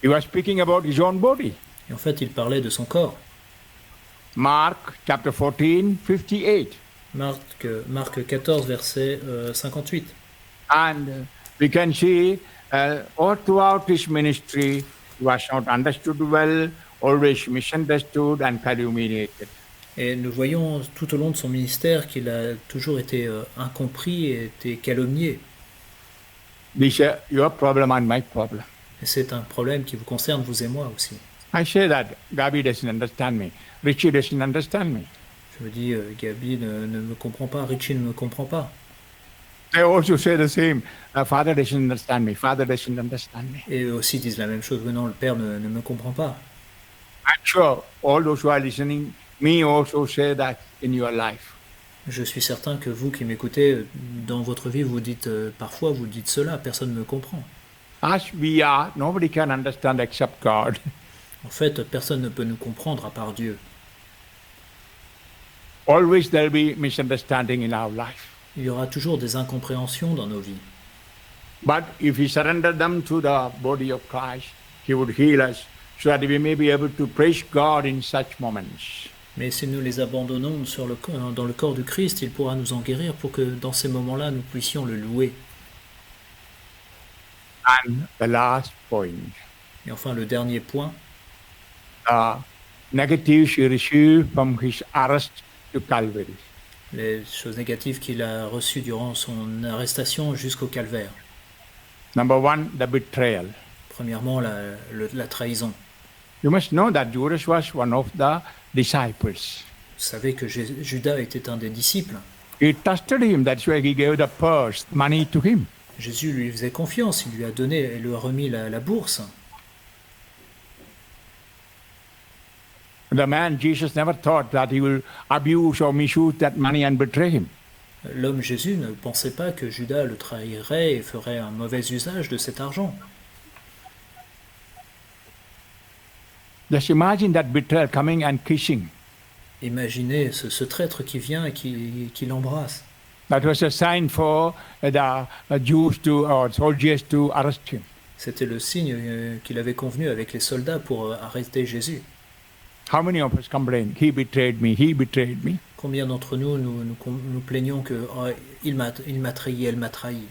He was speaking about his own body. Et en fait, il parlait de son corps. Mark chapter 14, 58. Marc 14, verset 58. And we can see all throughout his ministry, he was not understood well, always misunderstood and calumniated. Et nous voyons tout au long de son ministère qu'il a toujours été incompris et été calomnié. These are your problem and my problem. Et c'est un problème qui vous concerne, vous et moi aussi. I say that Gabi doesn't understand me. Richie doesn't understand me. Je me dis, Gabi ne me comprend pas, Richie ne me comprend pas. They also say the same. Father doesn't understand me. Father doesn't understand me. Et eux aussi disent la même chose, mais non, le père ne me comprend pas. I'm sure all those who are listening, me also say that in your life. Je suis certain que vous qui m'écoutez, dans votre vie, vous dites parfois, vous dites cela, personne ne me comprend. As we are, nobody can understand except God. En fait, personne ne peut nous comprendre à part Dieu. Always there will be misunderstanding in our life. Il y aura toujours des incompréhensions dans nos vies. But if we surrender them to the body of Christ, He would heal us so that we may be able to praise God in such moments. Mais si nous les abandonnons dans le corps du Christ, il pourra nous en guérir pour que dans ces moments-là, nous puissions le louer. And the last point, Et enfin, le dernier point, negatives He received from His arrest to Calvary. les choses négatives qu'il a reçues durant son arrestation jusqu'au calvaire. Number one, the betrayal. Premièrement, la trahison. You must know that Judas was one of the disciples. Vous savez que Judas était un des disciples. He trusted him, that's why he gave the purse, money to him. Jésus lui faisait confiance, il lui a donné et lui a remis la bourse. The man, Jesus, never thought that he will abuse or misuse that money and betray him. L'homme Jésus ne pensait pas que Judas le trahirait et ferait un mauvais usage de cet argent. Just imagine that betrayal coming and kissing. Imaginez ce traître qui vient et qui l'embrasse. That was a sign for the Jews or soldiers to arrest him. C'était le signe qu'il avait convenu avec les soldats pour arrêter Jésus. How many of us complain, he betrayed me, he betrayed me? Combien d'entre nous nous plaignons que il m'a trahi, elle m'a trahi.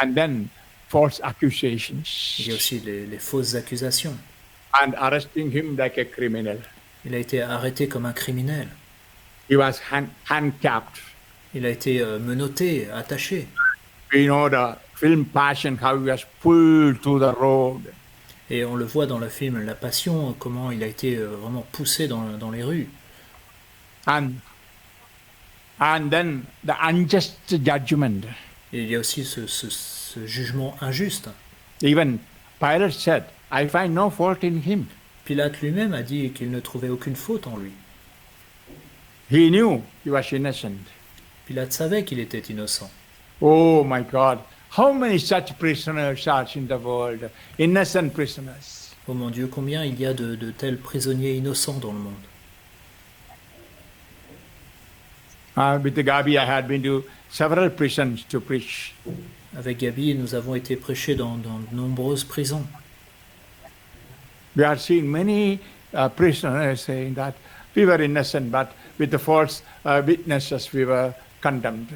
And then false accusations. Il y a aussi les fausses accusations. And arresting him like a criminal. Il a été arrêté comme un criminel. He was handcuffed. Il a été menotté, attaché. We know the film Passion, how he was pulled to the road. Et on le voit dans le film La Passion, comment il a été vraiment poussé dans les rues. And then the unjust judgment. Et il y a aussi ce jugement injuste. Even Pilate said, I find no fault in him. Pilate lui-même a dit qu'il ne trouvait aucune faute en lui. He knew he was innocent. Pilate savait qu'il était innocent. Oh my God, how many such prisoners are in the world? Innocent prisoners. Oh mon Dieu, combien il y a de tels prisonniers innocents dans le monde. With Gabi, I had been to several prisons to preach. Avec Gabi, nous avons été prêchés dans de nombreuses prisons. We have seen many prisoners saying that we were innocent, but with the false witnesses we were condemned.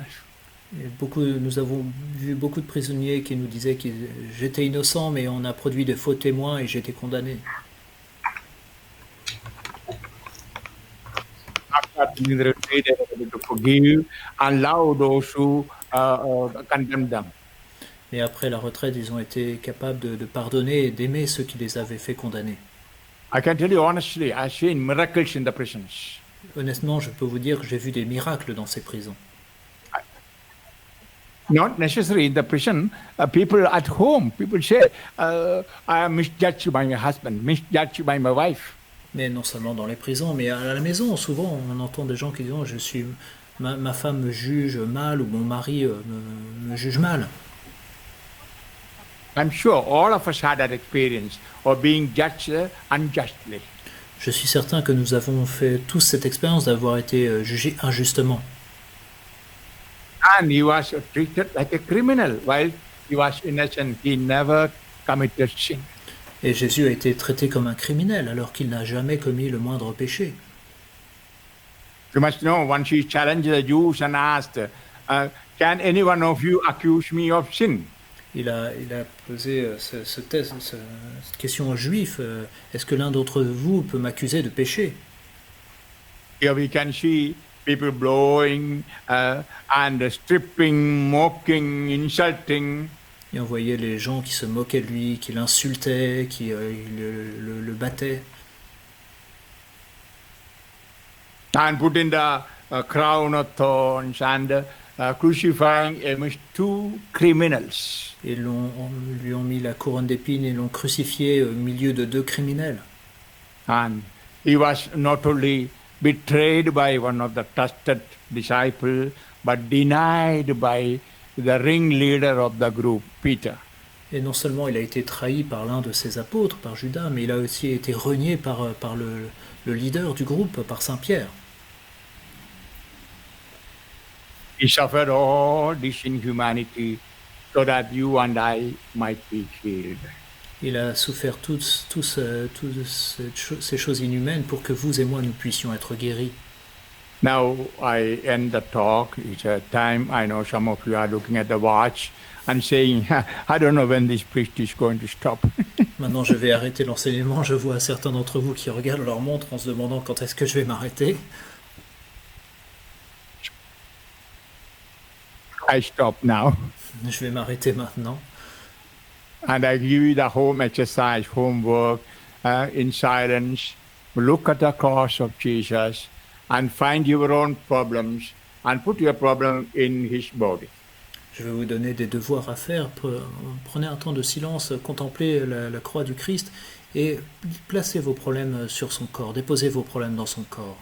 Et nous avons vu beaucoup de prisonniers qui nous disaient que j'étais innocent, mais on a produit de faux témoins et j'étais condamné. After being repaid, they were able to forgive and love those who condemned them. Et après la retraite, ils ont été capables de pardonner et d'aimer ceux qui les avaient fait condamner. I can tell you honestly, I've seen miracles in the prisons. Honnêtement, je peux vous dire que j'ai vu des miracles dans ces prisons. Not necessarily in the prison, people at home, people say, I am misjudged by my husband, misjudged by my wife. Mais non seulement dans les prisons, mais à la maison, souvent, on entend des gens qui disent ma femme me juge mal ou mon mari me juge mal. I'm sure all of us had that experience of being judged unjustly. Je suis certain que nous avons fait tous cette expérience d'avoir été jugés injustement. And he was treated like a criminal while he was innocent. He never committed sin. Et Jésus a été traité comme un criminel alors qu'il n'a jamais commis le moindre péché. You must know, once he challenged the Jews and asked, can any one of you accuse me of sin? Il a posé cette question aux Juifs. Est-ce que l'un d'entre vous peut m'accuser de péché? Here we can see people blowing and stripping, mocking, insulting. Il envoyait les gens qui se moquaient de lui, qui l'insultaient, qui le battaient. And put in the crown of thorns and crucifying amongst two criminals. Et lui ont mis la couronne d'épines et l'ont crucifié au milieu de 2 criminels. And he was not only betrayed by one of the trusted disciples, but denied by the ringleader of the group, Peter. Et non seulement il a été trahi par l'un de ses apôtres, par Judas, mais il a aussi été renié par le leader du groupe, par Saint Pierre. He suffered all this inhumanity so that you and I might be healed. Il a souffert toutes ces choses inhumaines pour que vous et moi nous puissions être guéris. Now I end the talk. It's a time. I know some of you are looking at the watch and saying, I don't know when this priest is going to stop. Maintenant je vais arrêter l'enseignement. Je vois certains d'entre vous qui regardent leur montre en se demandant quand est-ce que je vais m'arrêter. I stop now. Je vais m'arrêter maintenant. And I give you the home exercise, homework, in silence. Look at the cross of Jesus and find your own problems and put your problem in his body. Je vais vous donner des devoirs à faire. Prenez un temps de silence, contemplez la croix du Christ et placez vos problèmes sur son corps. Déposez vos problèmes dans son corps.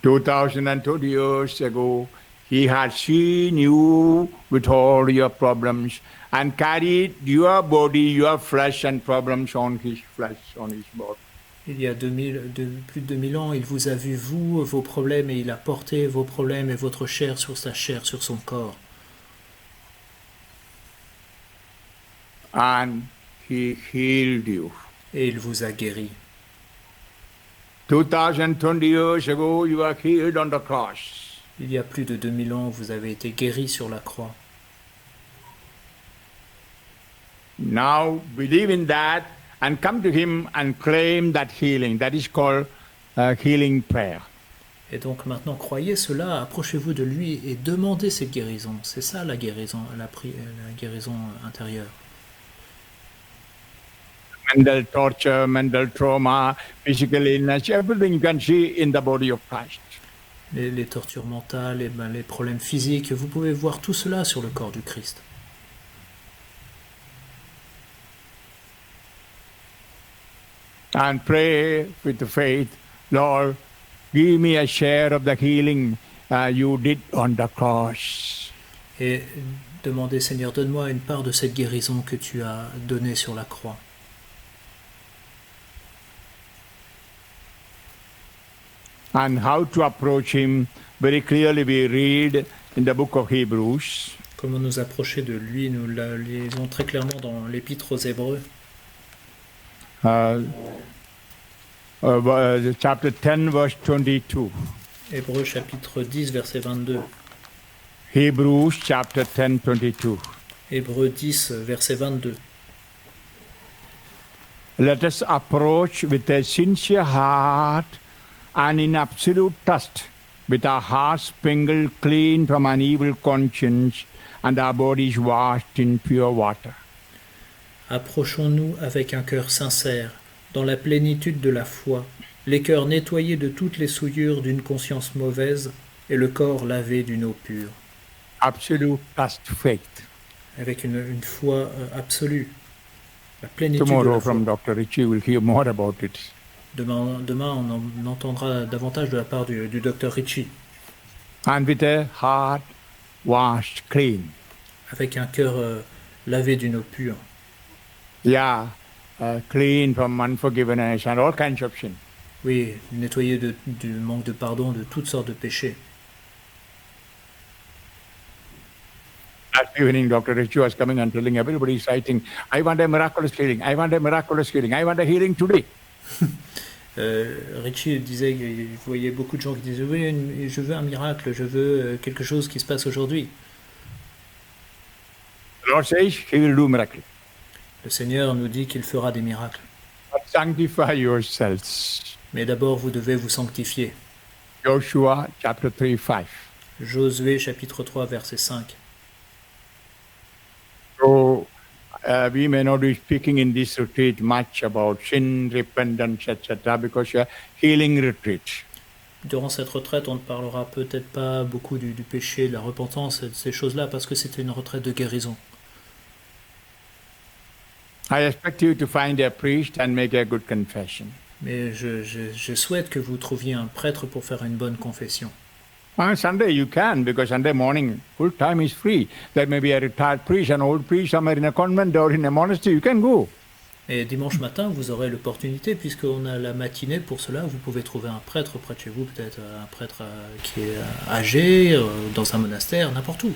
2020 years ago, he had seen you with all your problems and carried your body, your flesh and problems on his flesh, on his body. Il y a plus de 2000 ans, il vous a vu, vous, vos problèmes, et il a porté vos problèmes et votre chair sur sa chair, sur son corps. And he healed you. Et il vous a guéri. 2020 years ago, you were healed on the cross. Il y a plus de 2000 ans, vous avez été guéri sur la croix. Now believe in that and come to him and claim that healing. That is called healing prayer. Et donc maintenant, croyez cela, approchez-vous de lui et demandez cette guérison. C'est ça la guérison, la guérison intérieure. Mental torture, mental trauma, physical illness, everything you can see in the body of Christ. Les tortures mentales, les problèmes physiques, vous pouvez voir tout cela sur le corps du Christ. And pray with faith, Lord, give me a share of the healing you did on the cross. Et demandez, Seigneur, donne-moi une part de cette guérison que tu as donnée sur la croix. And how to approach him, very clearly we read in the book of Hebrews. Comment nous approcher de lui, nous la lisons très clairement dans l'Épître aux Hébreux. Chapter 10, verse 22. Hébreux chapitre 10, verset 22. Hebrews chapter 10, 22. Hébreux 10, verset 22. Let us approach with a sincere heart and in absolute trust, with our hearts sprinkled clean from an evil conscience and our bodies washed in pure water. Approchons-nous avec un cœur sincère, dans la plénitude de la foi, les cœurs nettoyés de toutes les souillures d'une conscience mauvaise et le corps lavé d'une eau pure. Absolute trust, faith. Avec une foi absolue, la plénitude de Tomorrow la foi. from Dr. Richie we'll hear more about it. Demain, on en entendra davantage de la part du Dr. Richie. And with a heart washed clean. Avec un cœur lavé d'une eau pure. Yeah, clean from unforgiveness and all kinds of sin. Oui, nettoyé du manque de pardon, de toutes sortes de péchés. Last evening, Dr. Richie was coming and telling everybody, citing, I want a miraculous healing, I want a miraculous healing, I want a healing today. Richie disait qu'il voyait beaucoup de gens qui disaient oui, je veux un miracle, je veux quelque chose qui se passe aujourd'hui. The Lord says he will do miracle. Le Seigneur nous dit qu'il fera des miracles. But sanctify yourselves. Mais d'abord, vous devez vous sanctifier. Joshua chapter 3, 5. Josué chapitre 3, verset 5. we may not be speaking in this retreat much about sin, repentance, etc., because you're healing retreat. Durant cette retraite, on ne parlera peut-être pas beaucoup du péché, de la repentance et de ces choses-là parce que c'était une retraite de guérison. I expect you to find a priest and make a good confession. Mais je souhaite que vous trouviez un prêtre pour faire une bonne confession. On Sunday you can, because Sunday morning full time is free. There may be a retired priest, an old priest somewhere in a convent or in a monastery, you can go. Et dimanche matin, vous aurez l'opportunité, puisqu'on a la matinée pour cela, vous pouvez trouver un prêtre près de chez vous, peut-être un prêtre qui est âgé, dans un monastère, n'importe où.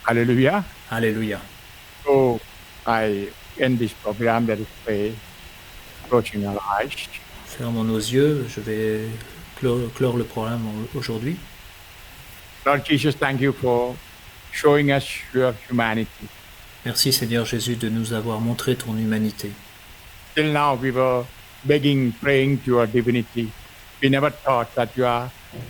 Hallelujah. Alléluia. So I end this program, that is pray, closing our eyes. Fermons nos yeux, je vais clore le programme aujourd'hui. Lord Jesus, thank you for showing us your humanity. Merci Seigneur Jésus de nous avoir montré ton humanité. Till now we were begging, praying to your divinity. We never thought that you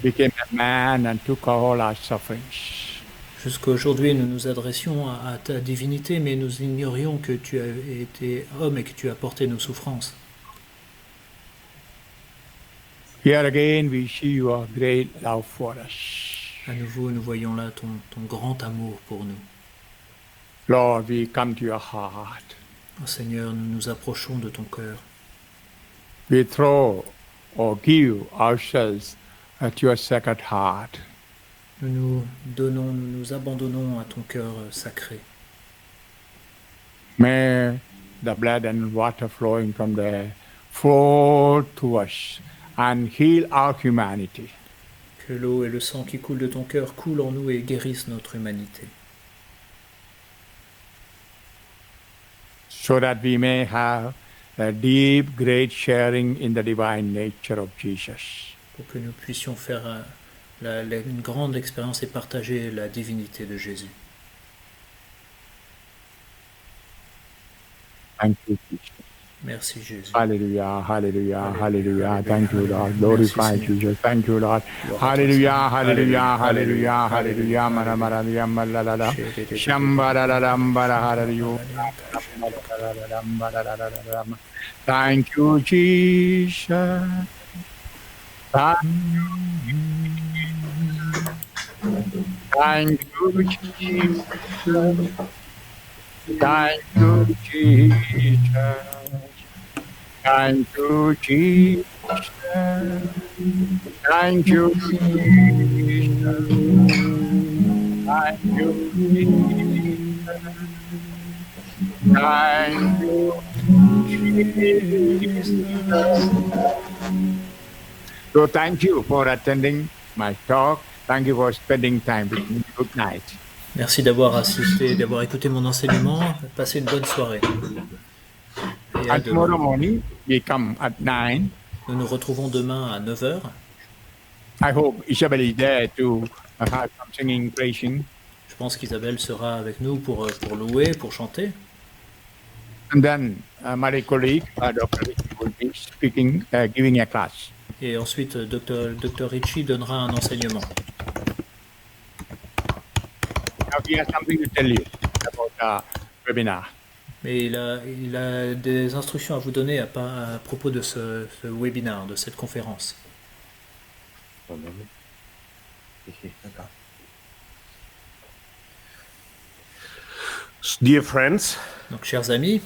became a man and took all our sufferings. Jusqu'à aujourd'hui, nous nous adressions à ta divinité, mais nous ignorions que tu as été homme et que tu as porté nos souffrances. Here again we see your great love for us. À nouveau, nous voyons là ton grand amour pour nous. Lord, we come to your heart. Oh Seigneur, nous nous approchons de ton cœur. We throw or give ourselves at your sacred heart. Nous nous abandonnons à ton cœur sacré. May the blood and water flowing from there flow to us and heal our humanity. Que l'eau et le sang qui coulent de ton cœur coulent en nous et guérissent notre humanité. So that we may have a deep, great sharing in the divine nature of Jesus. Pour que nous puissions faire une grande expérience et partager la divinité de Jésus. Thank you, Jesus. Merci Jésus. Hallelujah, hallelujah, hallelujah. Thank you, Lord. Glorify Jesus. Thank you, Lord. Hallelujah, hallelujah, hallelujah, hallelujah. Mara mara yamba la la la. Shambara la la mbara hallelujah. Thank you, Jesus. Thank you, Jesus. Thank you, Jesus. Thank you, Jesus. Thank you, Jesus. Thank you, Jesus. Thank you, Jesus. So thank you for attending my talk. Thank you for spending time with me. Good night. Merci d'avoir assisté, d'avoir écouté mon enseignement. Passez une bonne soirée. Et à And tomorrow demain. morning we come at 9. Nous nous retrouvons demain à 9h. I hope Isabel is there to have some singing, praising. Je pense qu'Isabelle sera avec nous pour louer, pour chanter. And then my colleague, Dr. Ricky, will be speaking, giving a class. Et ensuite, Dr. Ritchie donnera un enseignement. Now he has something to tell you about the webinar. Mais il a des instructions à vous donner à propos de ce webinaire, de cette conférence. Dear friends, Donc, chers amis,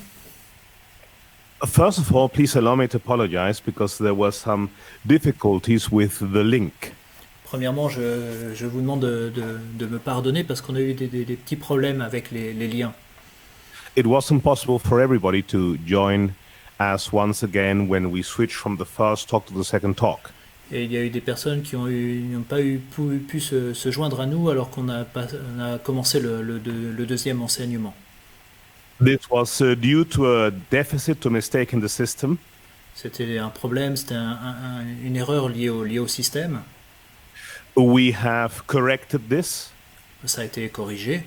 first of all, please allow me to apologize because there were some difficulties with the link. premièrement, je vous demande de me pardonner parce qu'on a eu des petits problèmes avec les liens. It wasn't possible for everybody to join us once again when we switched from the first talk to the second talk. Et il y a eu des personnes qui n'ont pas pu se joindre à nous alors qu'on a commencé le deuxième enseignement. This was due to a deficit, to a mistake in the system. C'était un problème, c'était une erreur liée au système. We have corrected this. Ça a été corrigé.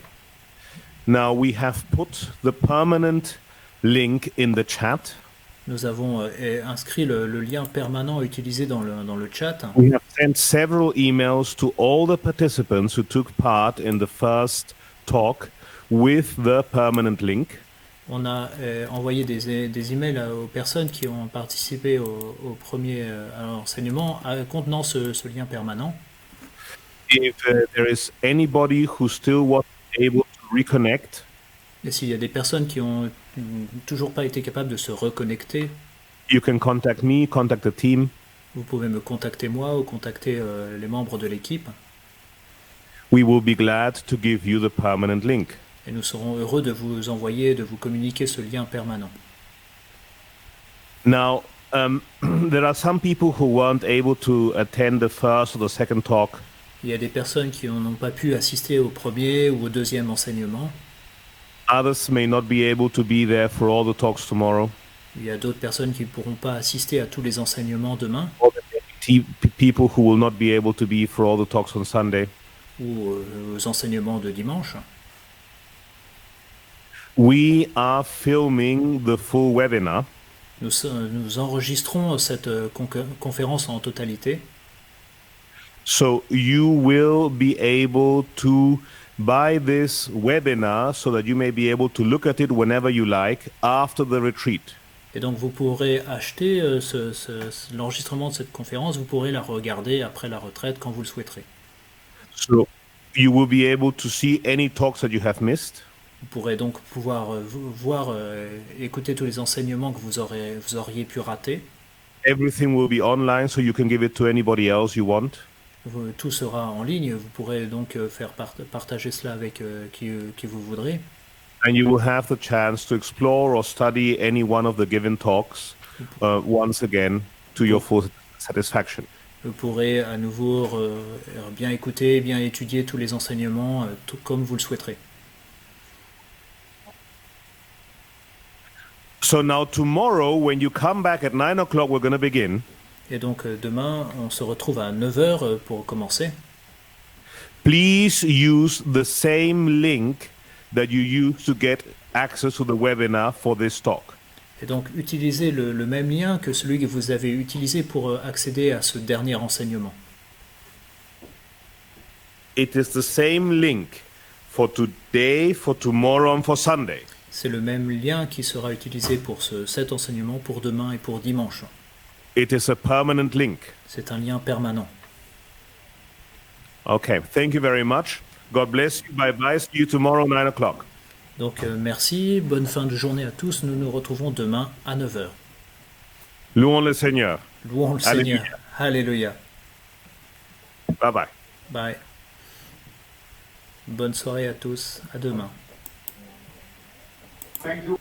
Now we have put the permanent link in the chat. Nous avons inscrit le lien permanent utilisé dans le chat. We have sent several emails to all the participants who took part in the first talk with the permanent link. On a envoyé des emails aux personnes qui ont participé au premier à l'enseignement contenant ce lien permanent. If there is anybody who still wasn't able to reconnect, Et s'il y a des personnes qui ont toujours pas été capables de se reconnecter, you can contact me, contact the team. vous pouvez me contacter moi ou contacter les membres de l'équipe. We will be glad to give you the permanent link. Et nous serons heureux de vous envoyer, de vous communiquer ce lien permanent. Now, there are some people who weren't able to attend the first or the second talk. Il y a des personnes qui n'ont pas pu assister au premier ou au deuxième enseignement. Others may not be able to be there for all the talks tomorrow. Il y a d'autres personnes qui ne pourront pas assister à tous les enseignements demain, Or there may be people who will not be able to be for all the talks on Sunday. ou aux enseignements de dimanche. We are filming the full webinar. Nous enregistrons cette conférence en totalité. So you will be able to buy this webinar so that you may be able to look at it whenever you like after the retreat. Et donc vous pourrez acheter l'enregistrement de cette conférence, vous pourrez la regarder après la retraite quand vous le souhaiterez. So you will be able to see any talks that you have missed. Vous pourrez donc pouvoir écouter tous les enseignements que vous auriez pu rater. Everything will be online so you can give it to anybody else you want. Tout sera en ligne, vous pourrez donc faire partager cela avec qui vous voudrez. And you will have the chance to explore or study any one of the given talks once again to your full satisfaction. Vous pourrez à nouveau bien écouter, bien étudier tous les enseignements, tout comme vous le souhaiterez. So now tomorrow, when you come back at 9 o'clock, we're going to begin. Et donc demain, on se retrouve à 9h pour commencer. Please use the same link that you used to get access to the webinar for this talk. Et donc utilisez le même lien que celui que vous avez utilisé pour accéder à ce dernier enseignement. It is the same link for today, for tomorrow, and for Sunday. C'est le même lien qui sera utilisé pour cet enseignement, pour demain et pour dimanche. It is a permanent link. C'est un lien permanent. Okay, thank you very much. God bless you. Bye-bye. See you tomorrow, 9 o'clock. Donc merci, bonne fin de journée à tous. Nous nous retrouvons demain à 9h. Louons le Seigneur. Louons le Alléluia. Seigneur. Alléluia. Bye-bye. Bye. Bonne soirée à tous. À demain. Thank you.